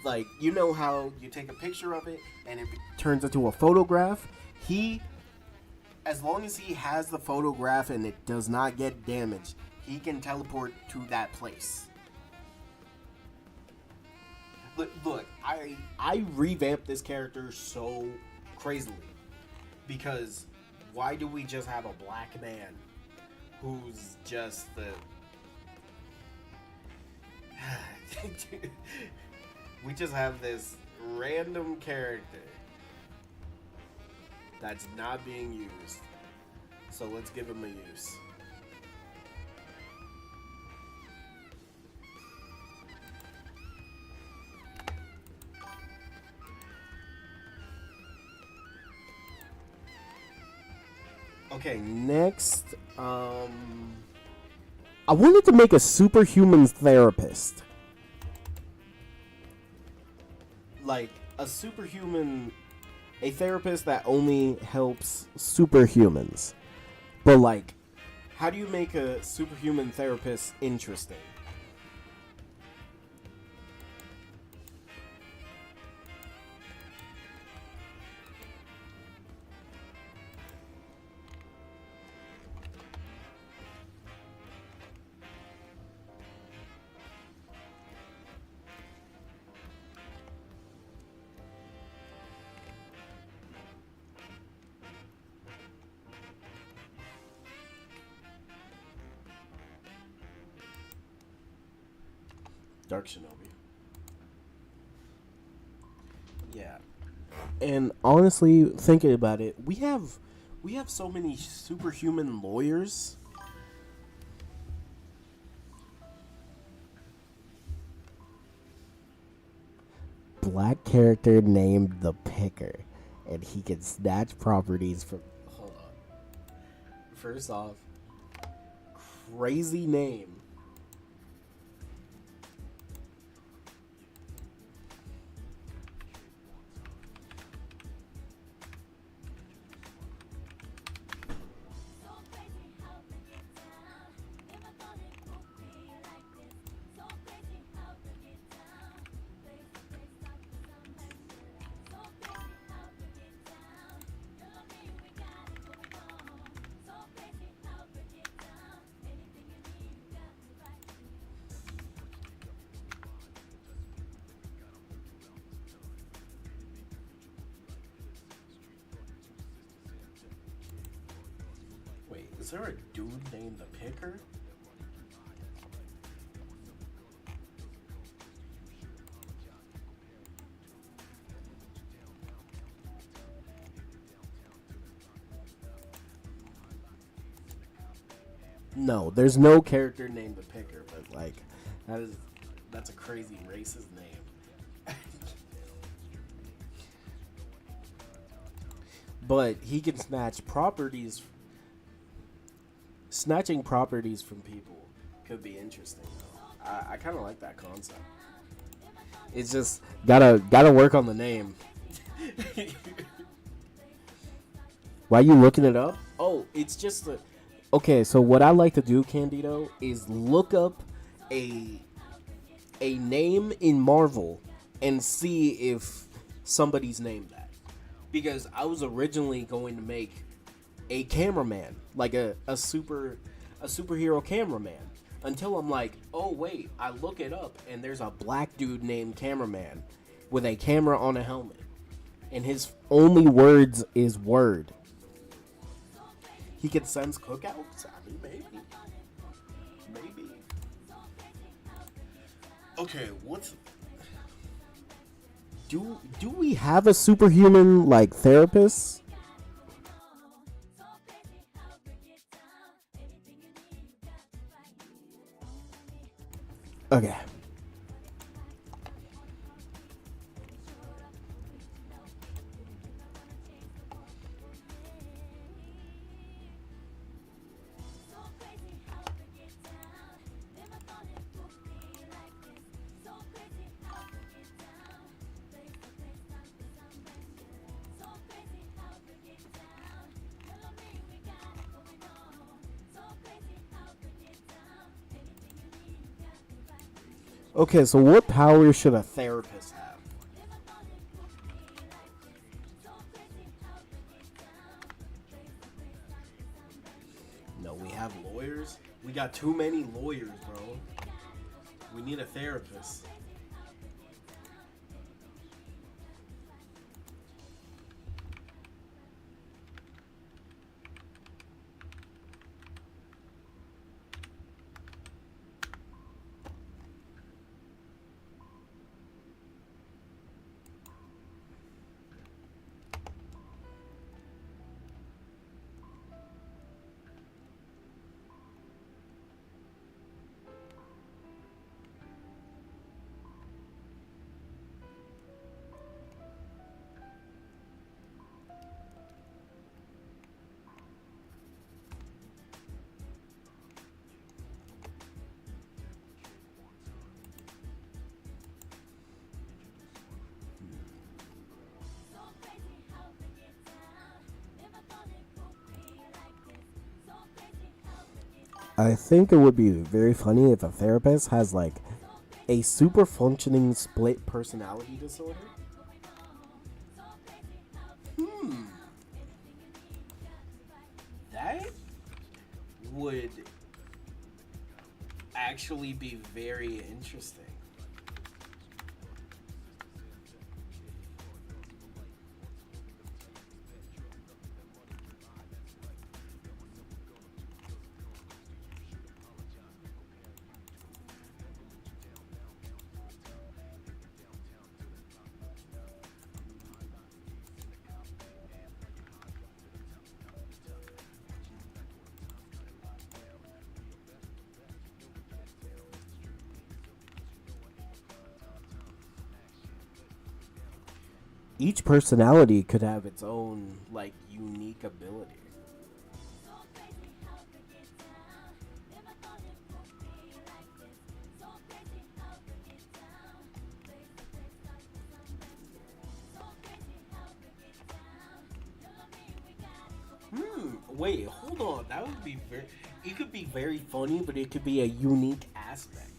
Like, you know how you take a picture of it and it turns into a photograph? As long as he has the photograph and it does not get damaged, he can teleport to that place. Look, I revamped this character so crazily. Because why do we just have a black man who's just the... We just have this random character that's not being used. So let's give him a use. Okay, next, I wanted to make a superhuman therapist. Like, a therapist that only helps superhumans. But, like, how do you make a superhuman therapist interesting? Dark Shinobi. Yeah. And honestly, thinking about it, we have so many superhuman lawyers. Black character named the Picker, and he can snatch properties from... Hold on. First off, crazy name. Is there a dude named the Picker? No, there's no character named the Picker, but like that's a crazy racist name. But he can snatch properties. Snatching properties from people could be interesting, though. I kind of like that concept. It's just gotta work on the name. Why are you looking it up? Oh, it's just okay. So what I like to do, Candido, is look up a name in Marvel and see if somebody's named that. Because I was originally going to make a cameraman, like a superhero cameraman, until I'm like, oh wait, I look it up and there's a black dude named Cameraman with a camera on a helmet, and his only words is word. He can sense cookouts. I mean, maybe. Okay, what's do we have a superhuman like therapist? Okay. Okay, so what power should a therapist have? No, we have lawyers. We got too many lawyers, bro. We need a therapist. I think it would be very funny if a therapist has like a super functioning split personality disorder. That would actually be very interesting. Each personality could have its own like unique ability. Wait, hold on. That would be very. It could be very funny, but it could be a unique aspect.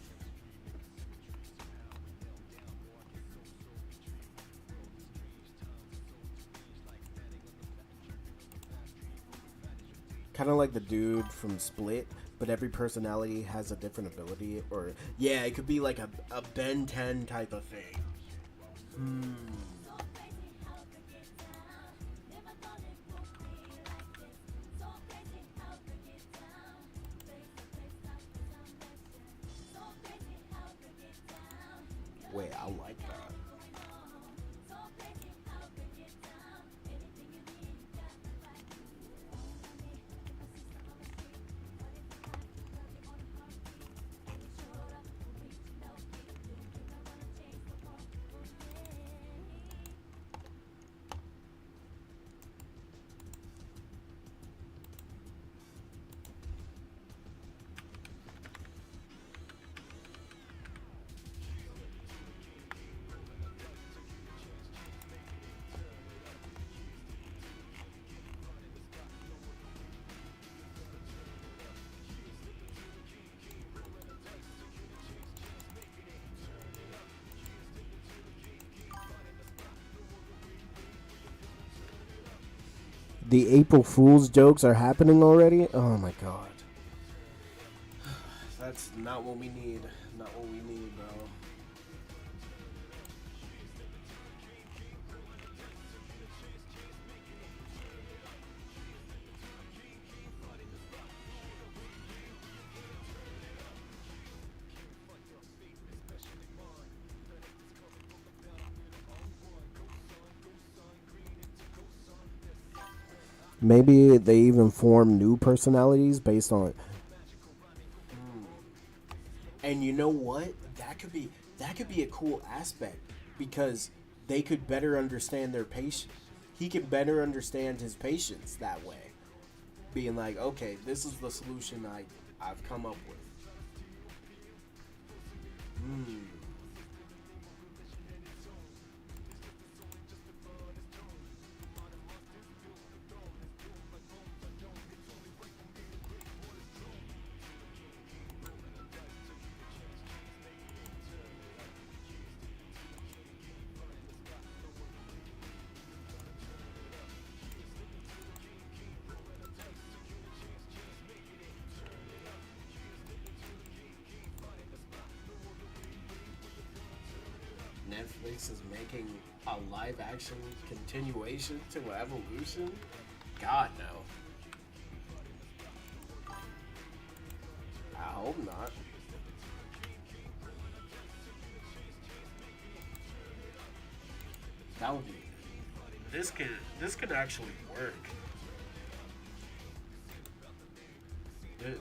Kind of like the dude from Split, but every personality has a different ability. Or yeah, it could be like a Ben 10 type of thing. Wait, I like that. The April Fool's jokes are happening already? Oh my god. That's not what we need. Not what we need, bro. Maybe they even form new personalities based on. And you know what? That could be a cool aspect because they could better understand their patient. He can better understand his patients that way, being like, okay, this is the solution I've come up with. Netflix is making a live action continuation to Evolution? God, no. I hope not. That would be. This could actually work.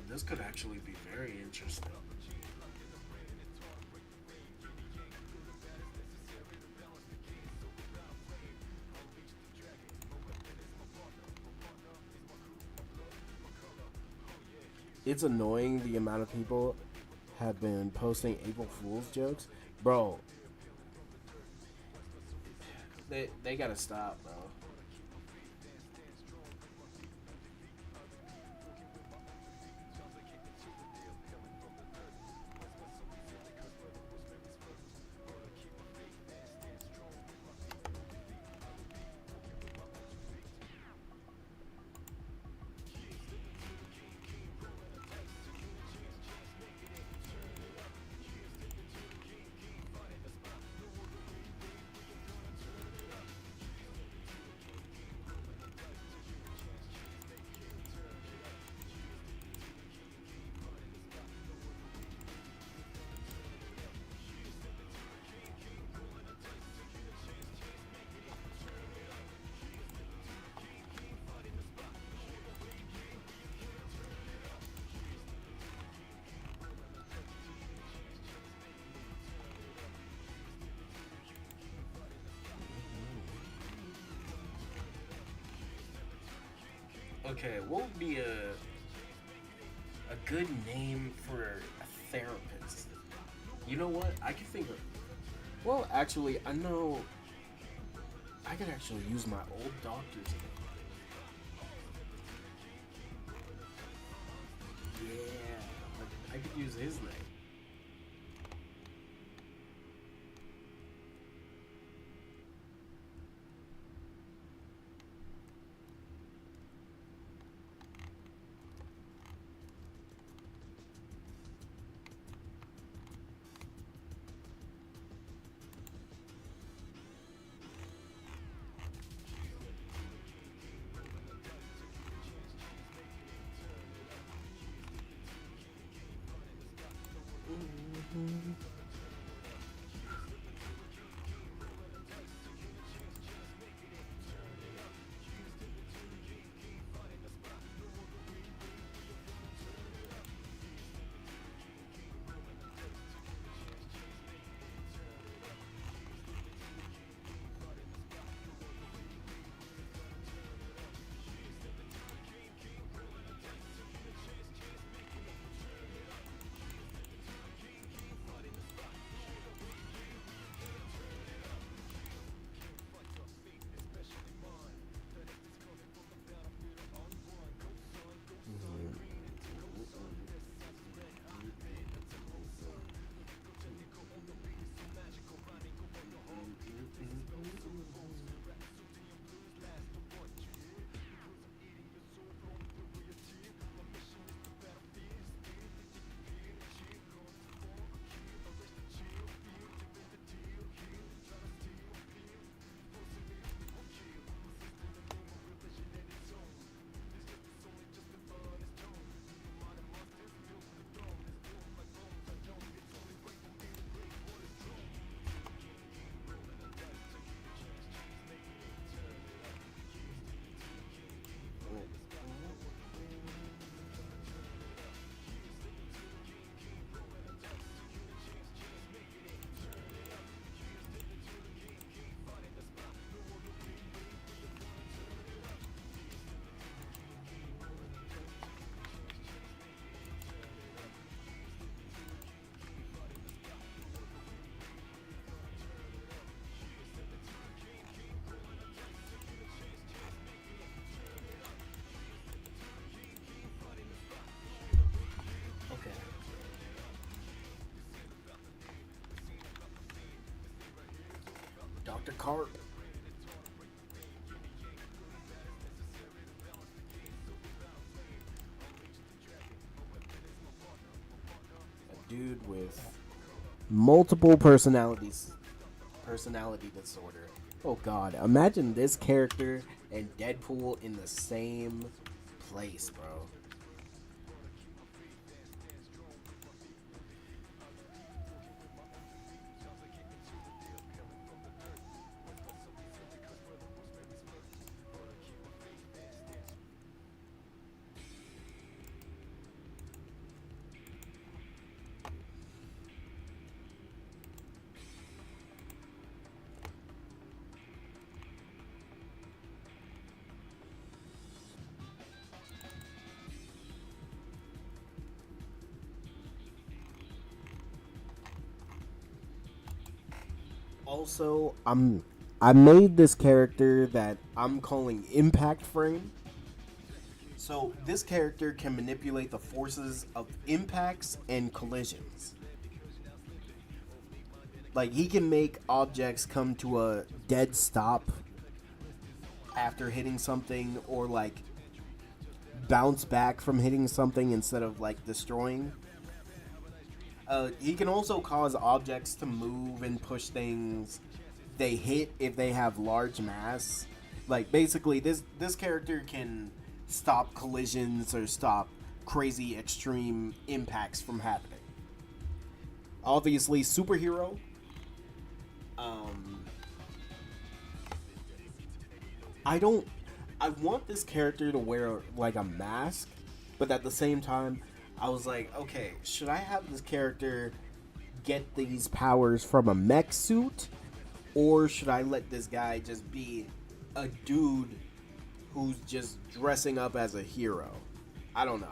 This could actually be very interesting. It's annoying the amount of people have been posting April Fool's jokes. Bro, they gotta stop, bro. Okay, what would be a good name for a therapist? You know what? I can think of. Well, actually, I know. I could actually use my old doctor's name. Yeah, I could use his name. Dr. Carp. A dude with multiple personality disorder. Oh god, imagine this character and Deadpool in the same place, bro. Also, I made this character that I'm calling Impact Frame. So this character can manipulate the forces of impacts and collisions. Like he can make objects come to a dead stop after hitting something, or like bounce back from hitting something instead of like destroying. He can also cause objects to move and push things they hit if they have large mass. Like basically, this character can stop collisions or stop crazy extreme impacts from happening. Obviously, superhero. Um, I don't. I want this character to wear like a mask, but at the same time, I was like, okay, should I have this character get these powers from a mech suit, or should I let this guy just be a dude who's just dressing up as a hero? I don't know.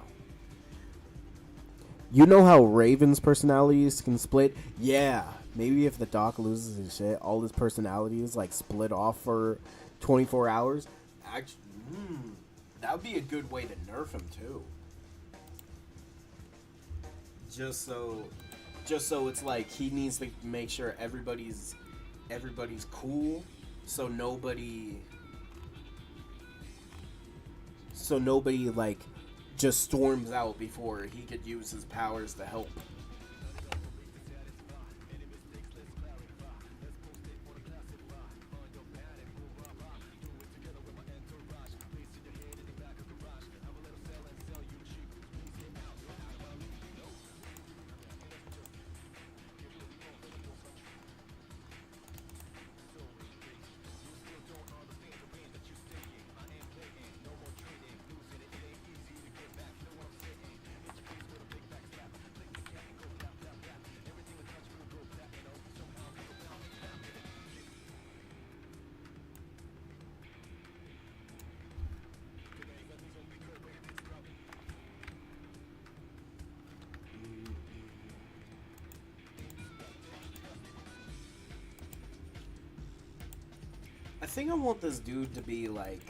You know how Raven's personalities can split? Yeah, maybe if the Doc loses his shit, all his personalities like split off for 24 hours. Actually, that would be a good way to nerf him too. Just so, just so it's like he needs to make sure everybody's cool, so nobody like just storms out before he could use his powers to help. I think I want this dude to be like,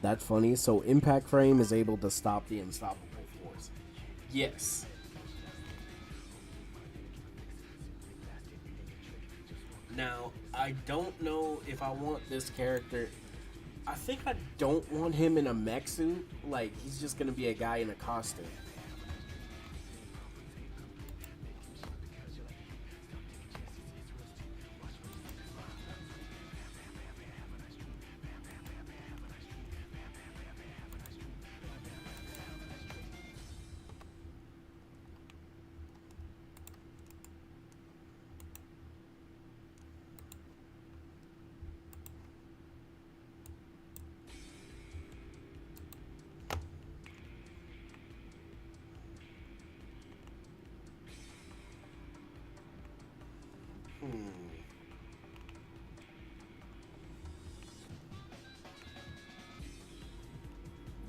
That's funny. So Impact Frame is able to stop the unstoppable force. Yes. Now, I don't know if I want this character. I think I don't want him in a mech suit. Like, he's just gonna be a guy in a costume.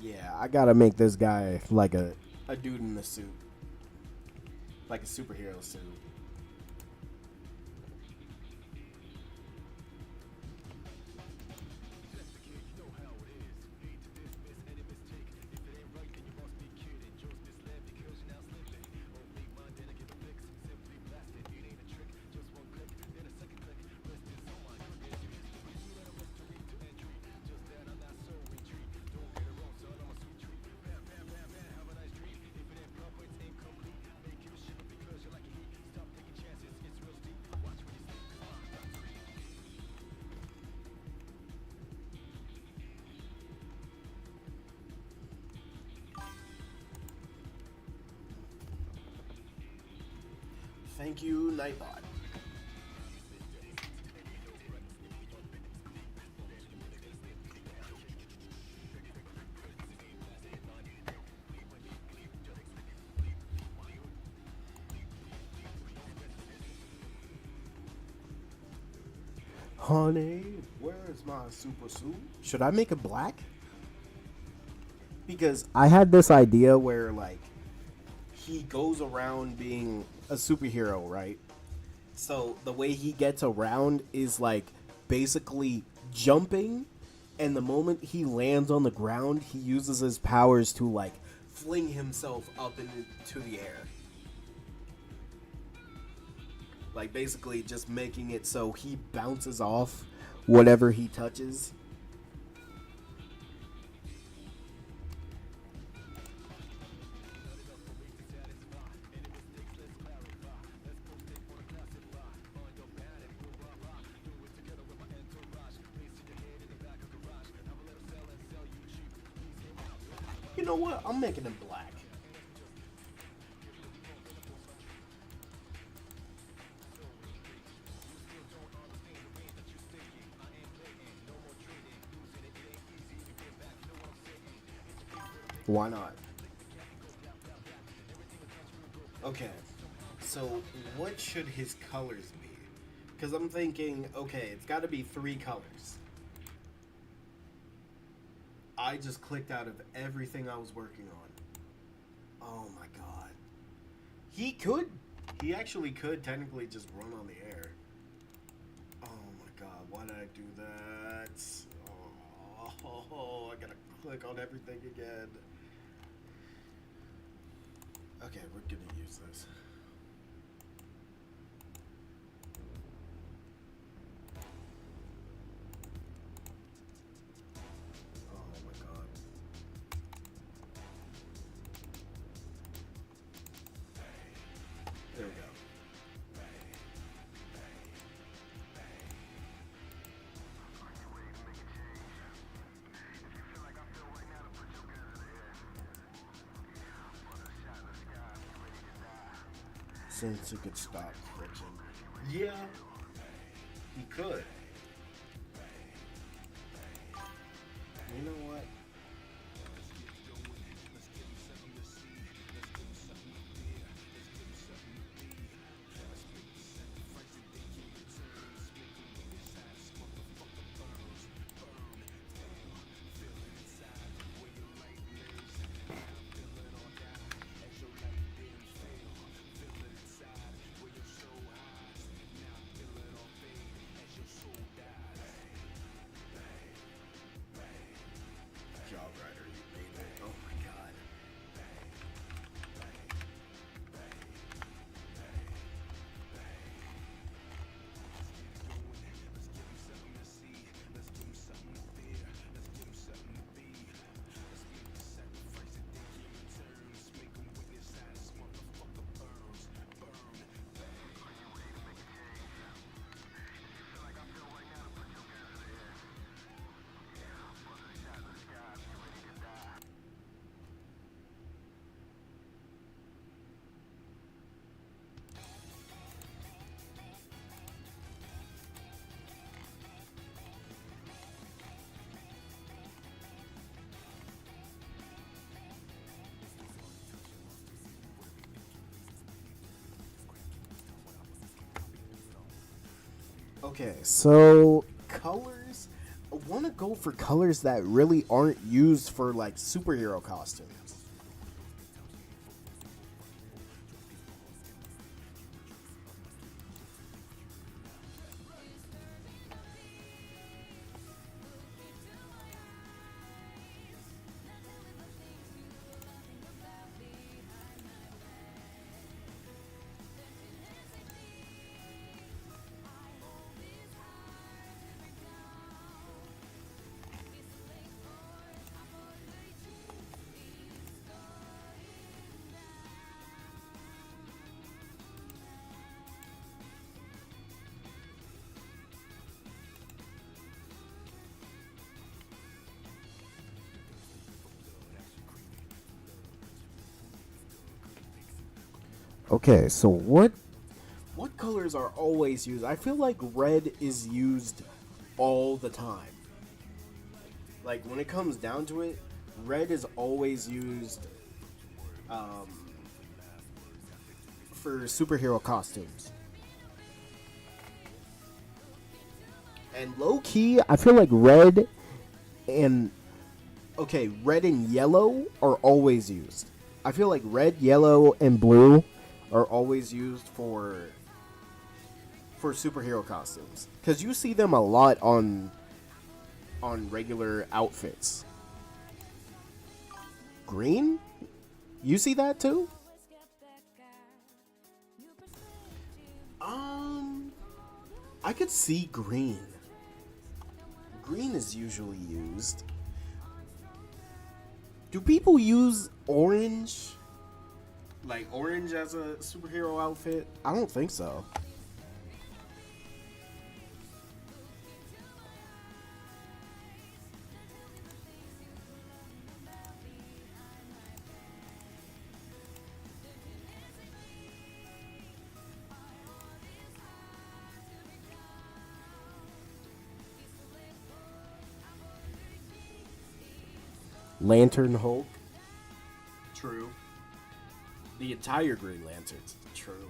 Yeah, I gotta make this guy like a dude in a suit. Like a superhero suit. Thank you, Nightbot. Honey, where's my super suit? Should I make it black? Because I had this idea where, like, he goes around being a superhero, right? So the way he gets around is, like, basically jumping, and the moment he lands on the ground, he uses his powers to, like, fling himself up into the air. Like, basically just making it so he bounces off whatever he touches. You know what? I'm making him black. Why not? Okay, so what should his colors be? Because I'm thinking, okay, it's got to be 3 colors. I just clicked out of everything I was working on. Oh my god. He actually could technically just run on the air. Oh my god, why did I do that? Oh, I gotta click on everything again. Okay, we're gonna use this. Oh my god. There we go. Since he could stop friction. Yeah, he could. You know what? Job Rider, you made it. Oh my god. Okay, so colors. I want to go for colors that really aren't used for like superhero costumes. Okay, so what colors are always used. I feel like red is used all the time. Like, when it comes down to it, red is always used for superhero costumes. And low key, I feel like red and yellow are always used. I feel like red, yellow, and blue are always used for superhero costumes, because you see them a lot on regular outfits. Green? You see that too? I could see green. Green is usually used. Do people use orange? Like orange as a superhero outfit? I don't think so. Lantern Hulk. True. The entire Green Lanterns. True.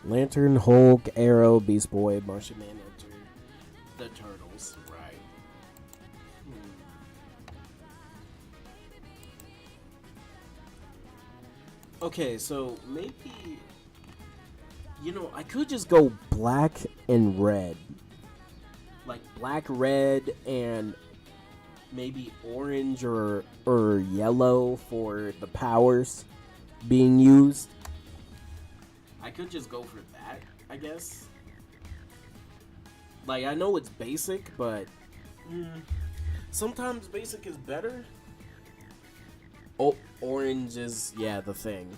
Lantern, Hulk, Arrow, Beast Boy, Martian Manhunter, the Turtles, right? Okay, so maybe, I could just go black and red. Like black, red, and maybe orange or yellow for the powers being used. I could just go for that, I guess. Like, I know it's basic, but sometimes basic is better. Oh, orange is, the thing.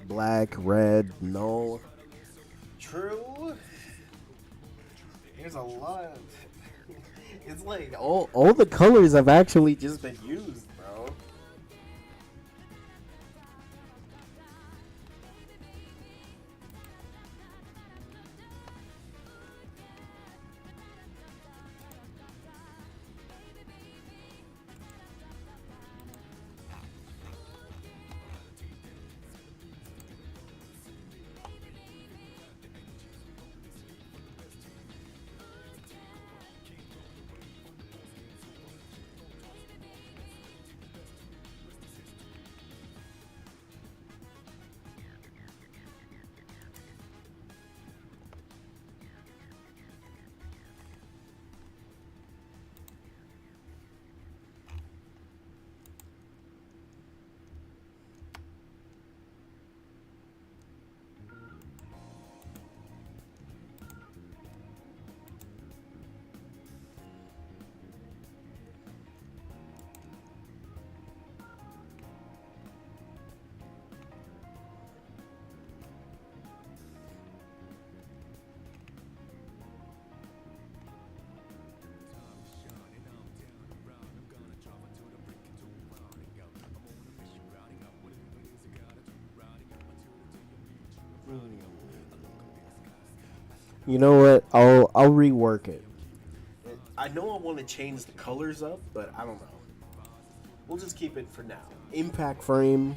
Black, red, no. True. There's a lot. It's like all the colors have actually just been used, bro. You know what? I'll rework it. I know I want to change the colors up, but I don't know. We'll just keep it for now. Impact frame.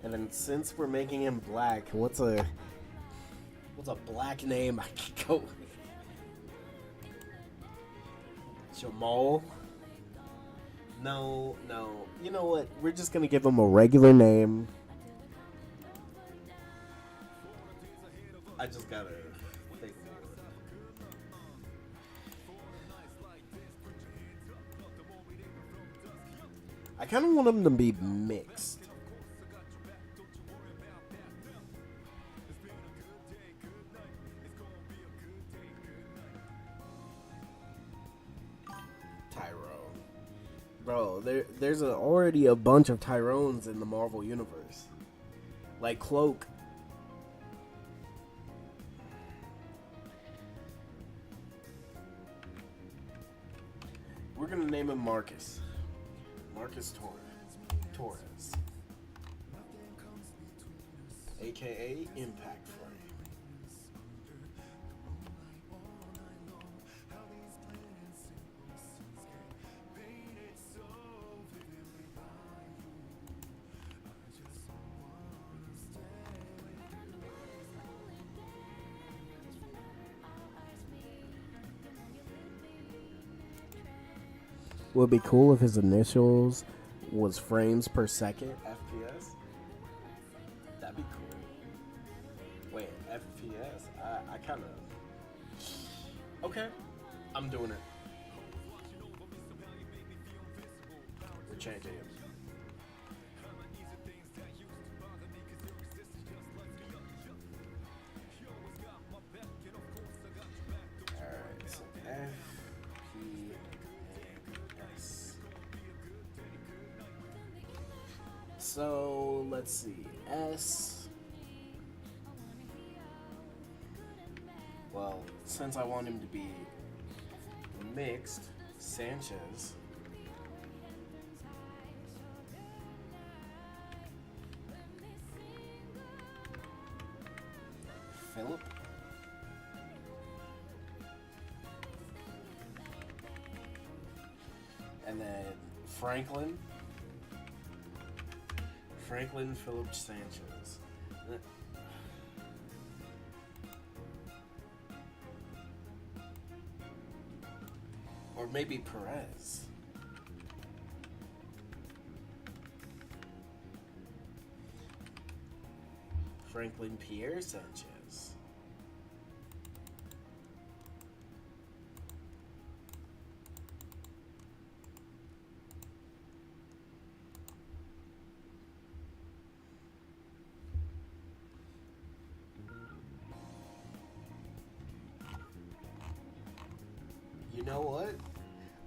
And then since we're making him black, what's a black name I could go with? Jamal? No. You know what? We're just gonna give him a regular name. I just gotta think. I kind of want him to be mixed. Tyrone. Bro, there's already a bunch of Tyrones in the Marvel Universe. Like Cloak. We're gonna name him Marcus. Marcus Torres. AKA Impact Frame. Would be cool if his initials was frames per second, FPS. That'd be cool. Wait, FPS? I kind of... Okay, I'm doing it. We're changing it. Alright, so FPS. So let's see. S. Well, since I want him to be mixed, Sanchez. Philip. And then Franklin Philip Sanchez. Or maybe Perez. Franklin Pierre Sanchez. You know what?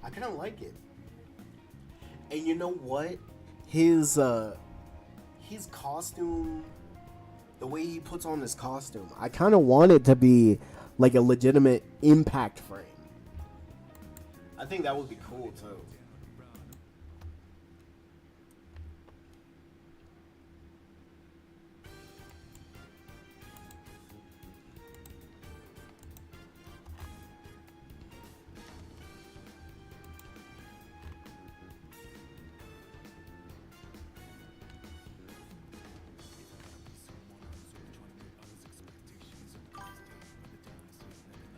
I kind of like it. And you know what? His costume, the way he puts on his costume, I kind of want it to be like a legitimate impact frame. I think that would be cool too.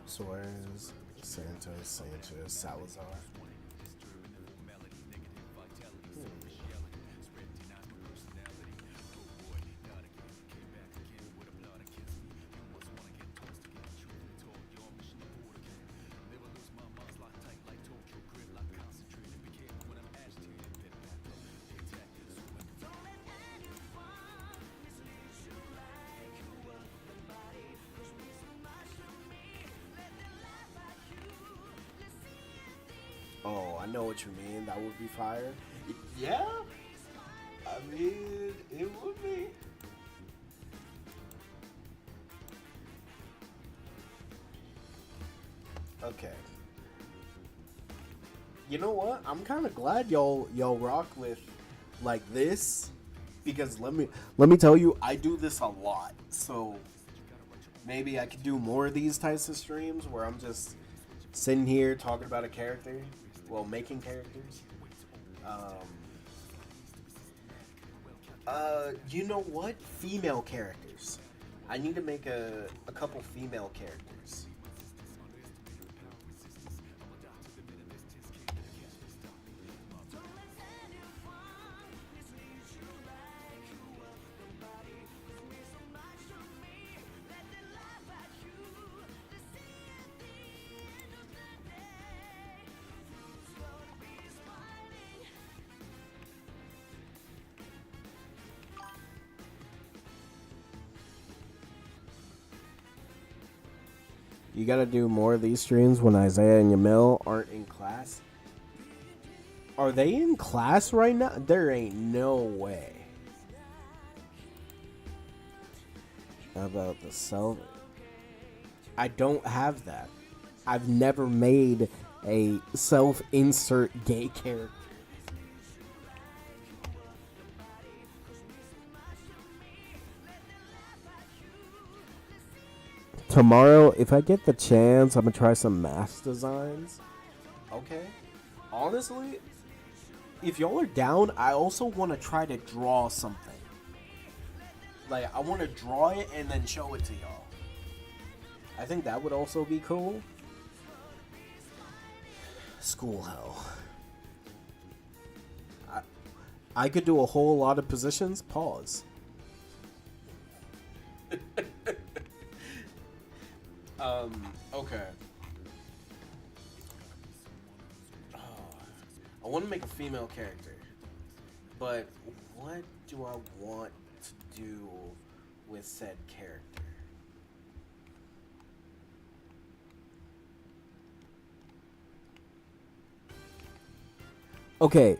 Suarez, Santos, Sanchez, Salazar. Oh, I know what you mean. That would be fire. Yeah? I mean, it would be. Okay. You know what? I'm kind of glad y'all rock with like this Because let me tell you, I do this a lot. So maybe I could do more of these types of streams where I'm just sitting here talking about a character, well, making characters. You know what? Female characters. I need to make a couple female characters. You gotta do more of these streams when Isaiah and Yamil aren't in class. Are they in class right now? There ain't no way. How about the self? I don't have that. I've never made a self-insert gay character. Tomorrow, if I get the chance, I'm gonna try some mask designs. Okay. Honestly, if y'all are down, I also want to try to draw something. Like, I want to draw it and then show it to y'all. I think that would also be cool. School hell. I could do a whole lot of positions. Pause. Okay. I want to make a female character, but what do I want to do with said character? Okay,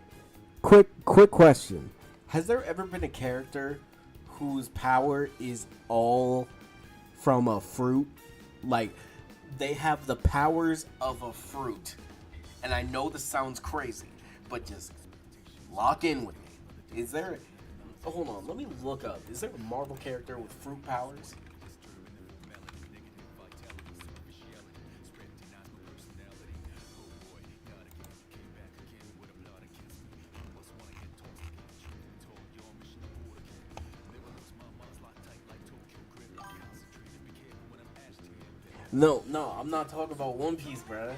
quick question. Has there ever been a character whose power is all from a fruit? Like, they have the powers of a fruit. And I know this sounds crazy, but just lock in with me. Is there... Hold on, let me look up. Is there a Marvel character with fruit powers? No, I'm not talking about One Piece, bruh.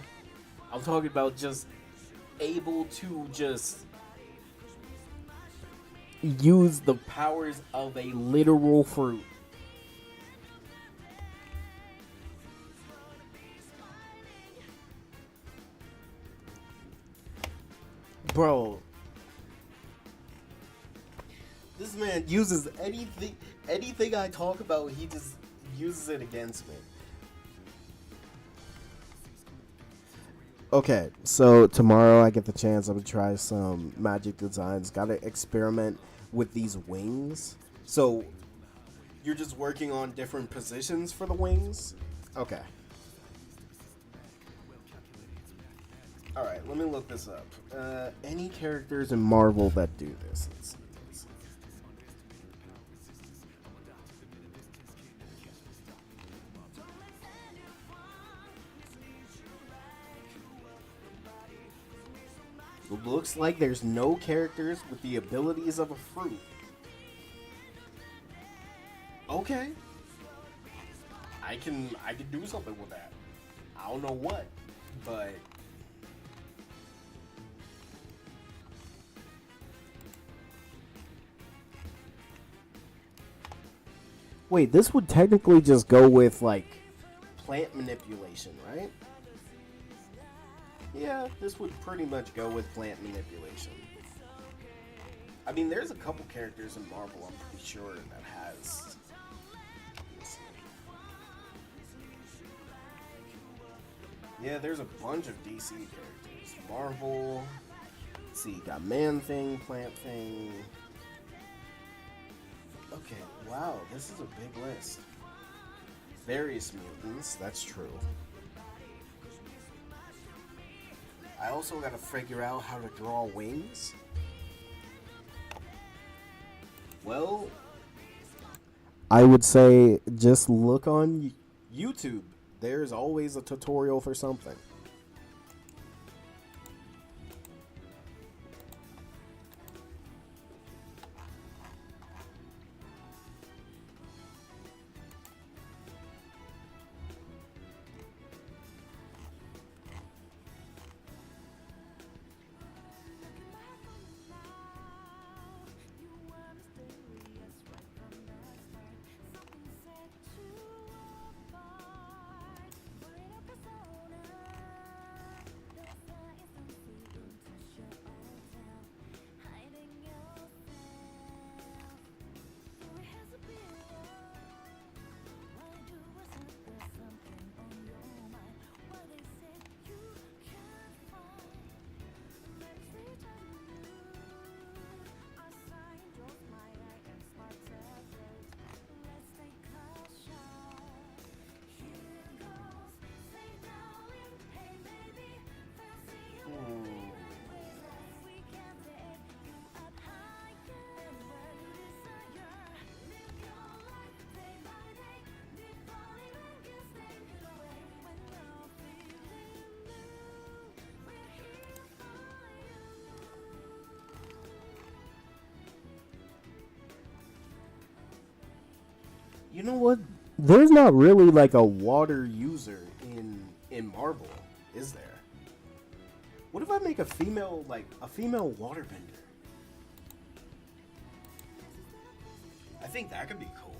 I'm talking about just able to just use the powers of a literal fruit. Bro, this man uses anything I talk about, he just uses it against me. Okay, so tomorrow I get the chance. I'm gonna try some magic designs. Gotta experiment with these wings. So you're just working on different positions for the wings? Okay. Alright, let me look this up. Any characters in Marvel that do this? Let's see. It looks like there's no characters with the abilities of a fruit. Okay. I can do something with that. I don't know what, but wait, this would technically just go with like plant manipulation, right? Yeah, this would pretty much go with plant manipulation. I mean, there's a couple characters in Marvel I'm pretty sure that has. Yeah, there's a bunch of DC characters. Marvel. Let's see, you got Man Thing, Plant Thing. Okay, wow, this is a big list. Various mutants, that's true. I also gotta figure out how to draw wings. Well, I would say just look on YouTube. There's always a tutorial for something. You know what? There's not really like a water user in Marvel, is there? What if I make a female waterbender? I think that could be cool.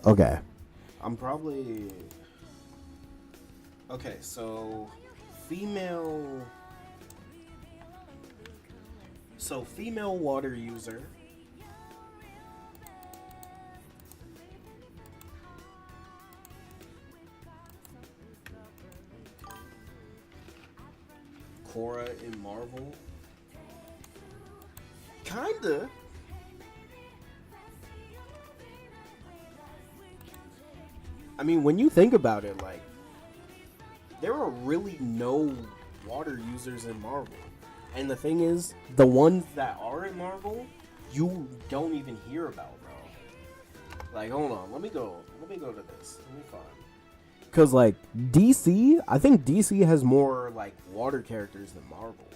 Okay. I'm probably... Okay, so... Female water user. Korra in Marvel. Kinda. I mean, when you think about it, like, there are really no water users in Marvel. And the thing is, the ones that are in Marvel, you don't even hear about, bro. Like, hold on, let me go to this. Let me find. Cause like DC, I think DC has more like water characters than Marvel.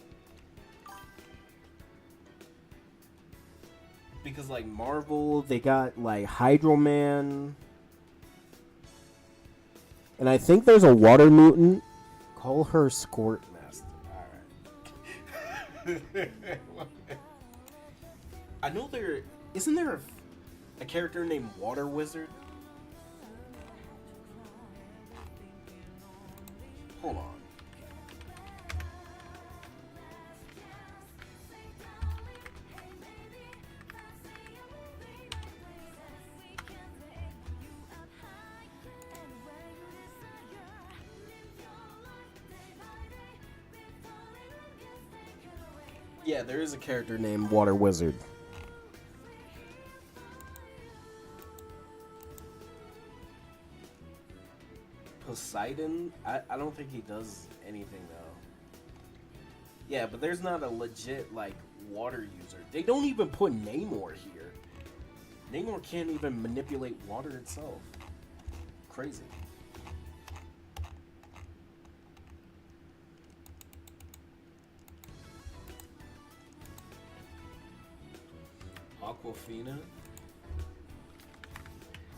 Because like Marvel, they got like Hydro Man. And I think there's a water mutant. Call her Squirt Master. Alright. I know isn't there a character named Water Wizard? Hold on. Yeah, there is a character named Water Wizard. Poseidon? I don't think he does anything though. Yeah, but there's not a legit like water user. They don't even put Namor here. Namor can't even manipulate water itself. Crazy. Aquafina?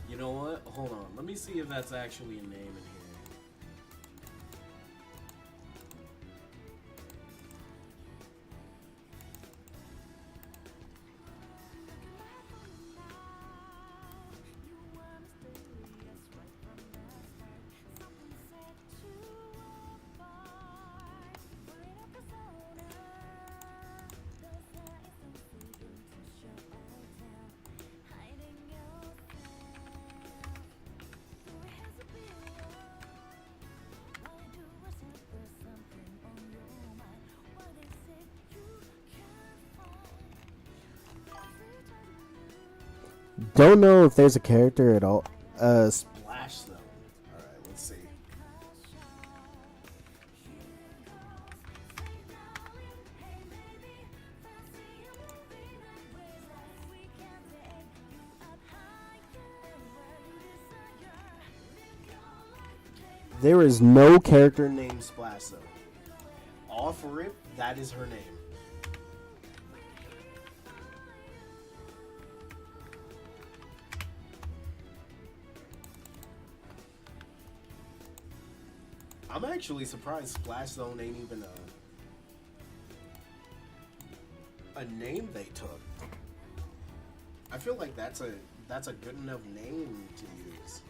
You know what? Hold on. Let me see if that's actually a name in here. Don't know if there's a character at all. Splash Zone. All right, let's see. There is no character named Splash Zone. Off rip, that is her name. I'm actually surprised Splash Zone ain't even a name they took. I feel like that's a good enough name to use.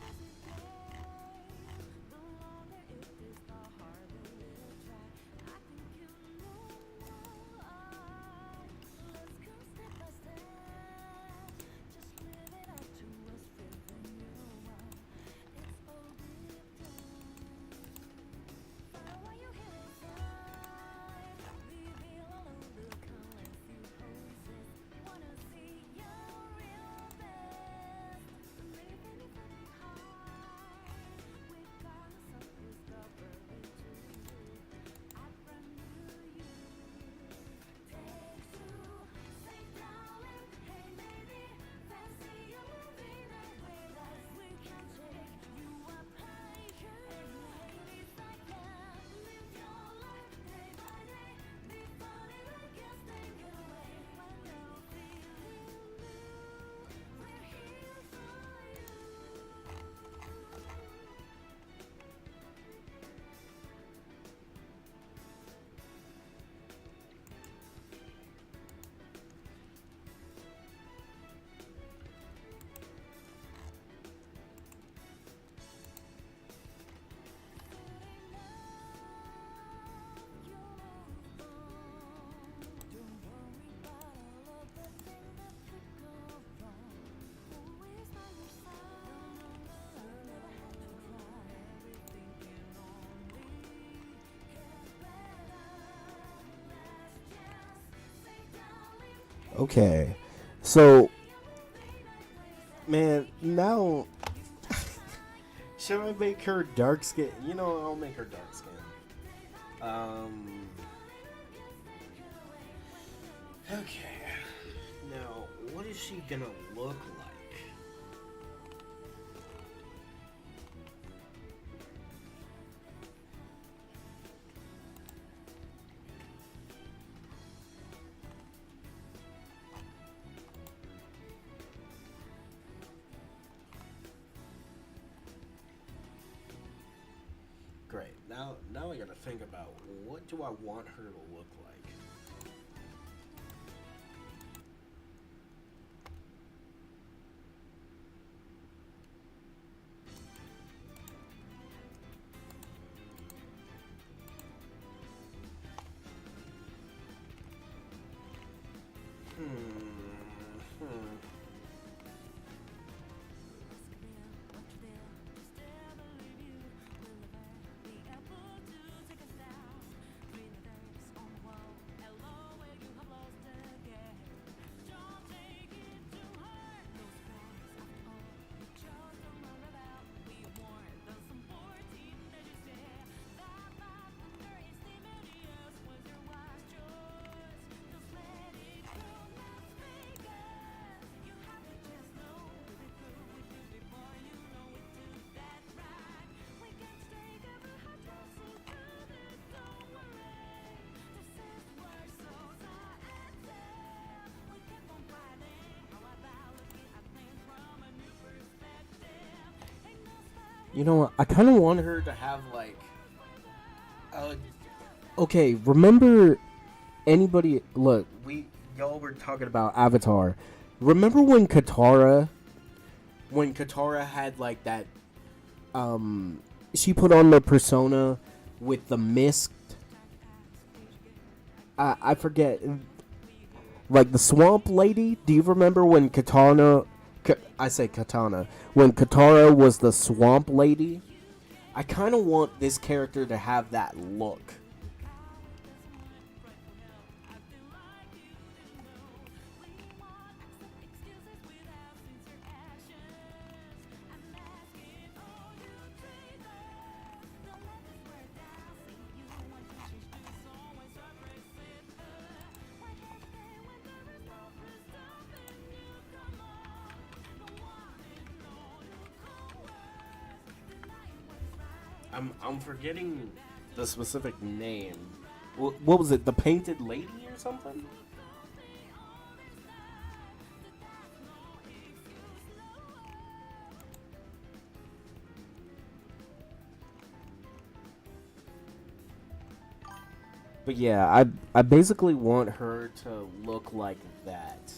Okay, so man, now should I make her dark skin? You know, I'll make her dark skin. Okay. Now, what is she gonna look like? Great. Now I gotta think about what do I want her to look like. You know what? I kind of want her to have like, okay. Remember, anybody? Look, y'all were talking about Avatar. Remember when Katara had like that, she put on the persona with the mist. I forget, like the swamp lady. Do you remember when when Katara was the swamp lady? I kind of want this character to have that look. I'm forgetting the specific name. What was it? The Painted Lady or something? But yeah, I basically want her to look like that.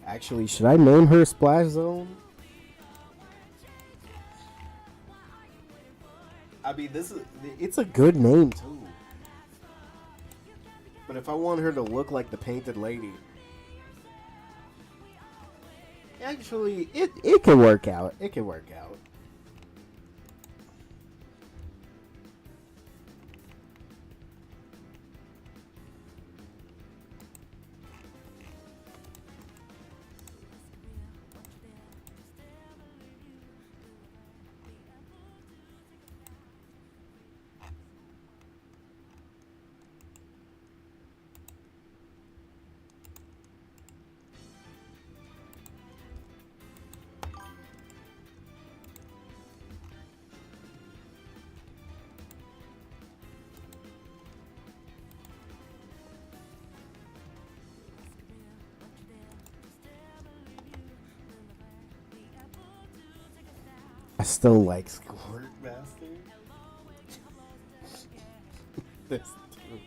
Actually, should I name her Splash Zone? I mean, it's a good name too. But if I want her to look like the Painted Lady, actually, it can work out. It can work out. I still like Squirt Master. This dude.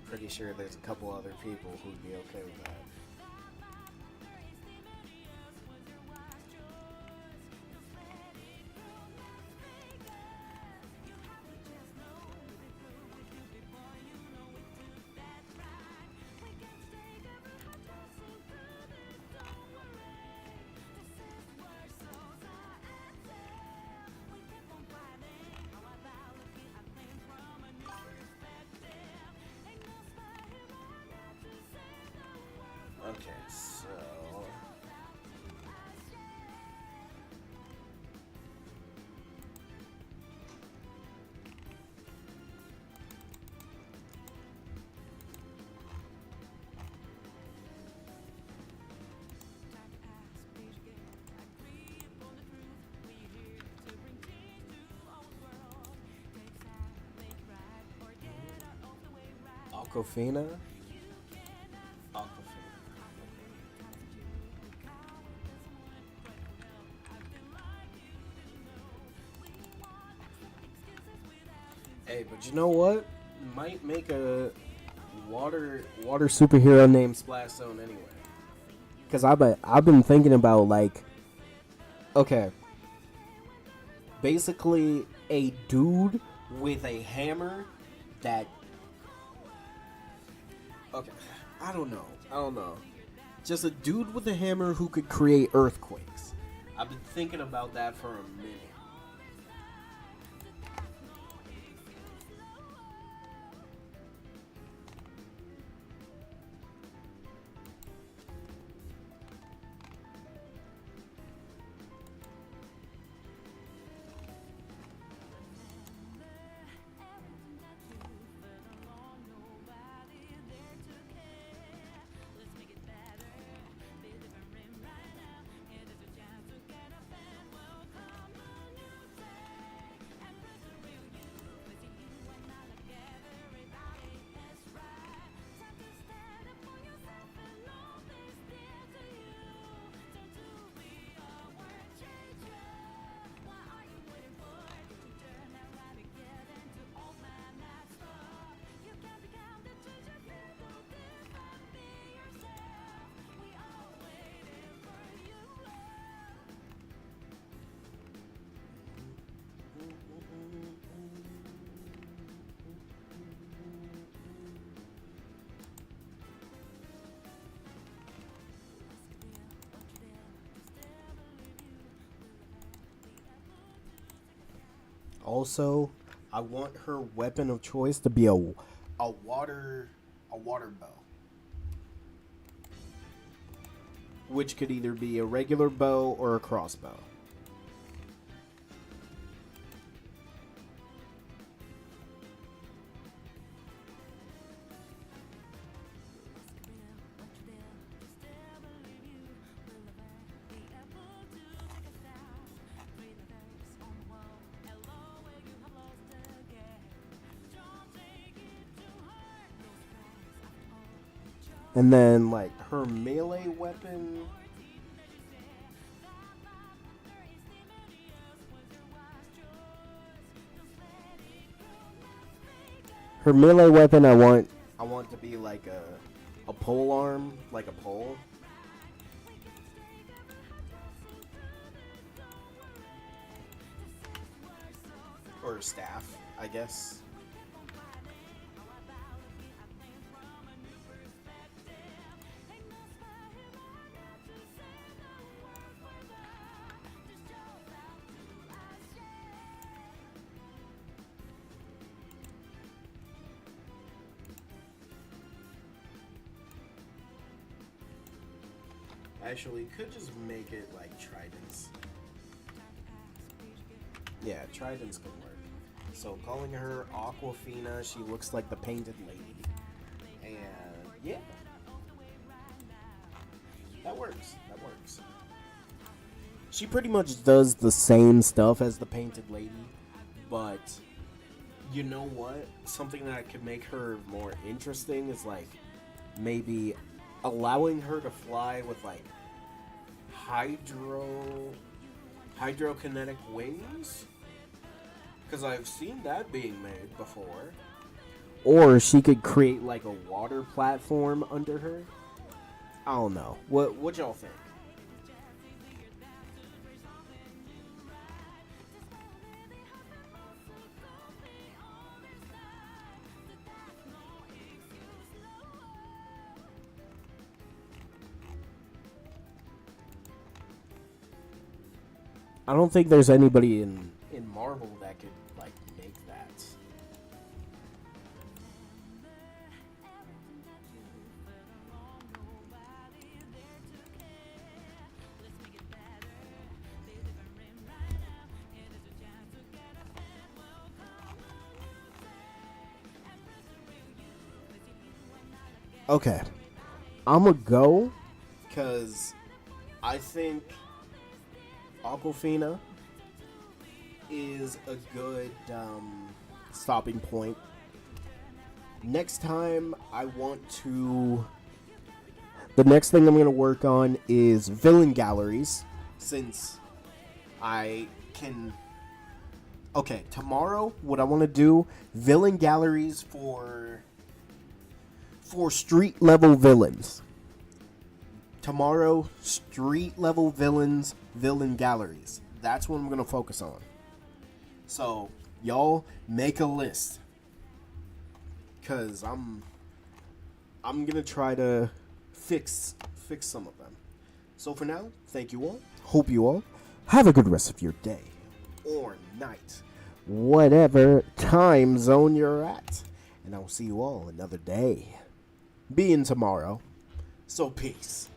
Pretty sure there's a couple other people who'd be okay with that. Okay, so Aquafina. Hey, but you know what? Might make a water superhero named Splash Zone anyway. Cause I've been thinking about like, okay, basically a dude with a hammer that. Okay, I don't know. Just a dude with a hammer who could create earthquakes. I've been thinking about that for a minute. Also, I want her weapon of choice to be a water bow, which could either be a regular bow or a crossbow. And then, like, her melee weapon. Her melee weapon, I want to be like a pole arm, like a pole. Or a staff, I guess. Actually, could just make it like tridents. Yeah, tridents can work. So calling her Aquafina, she looks like the painted lady. And yeah. That works. That works. She pretty much does the same stuff as the painted lady, but you know what? Something that could make her more interesting is like maybe allowing her to fly with like hydrokinetic wings, because I've seen that being made before. Or she could create like a water platform under her. I don't know. What y'all think? I don't think there's anybody in Marvel that could like make that. Okay, I'm gonna go because I think Aquafina is a good stopping point. Next time, the next thing I'm going to work on is villain galleries, since I can. Okay, tomorrow, what I want to do, villain galleries for street level villains. Tomorrow, street level villains, villain galleries. That's what I'm going to focus on. So, y'all make a list. Cuz I'm going to try to fix some of them. So for now, thank you all. Hope you all have a good rest of your day or night. Whatever time zone you're at. And I will see you all another day. Being tomorrow. So peace.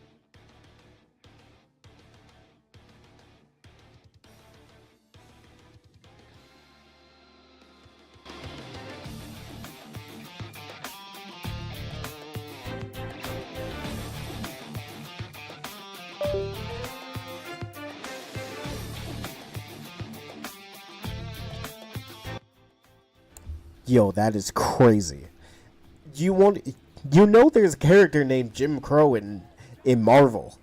Yo, that is crazy. You know there's a character named Jim Crow in Marvel.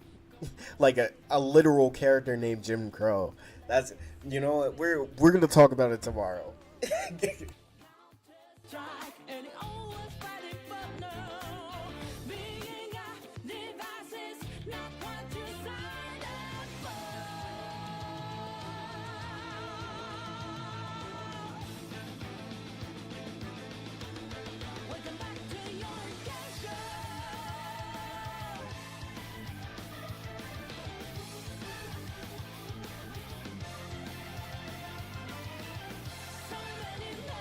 Like a literal character named Jim Crow. That's, you know what, we're going to talk about it tomorrow.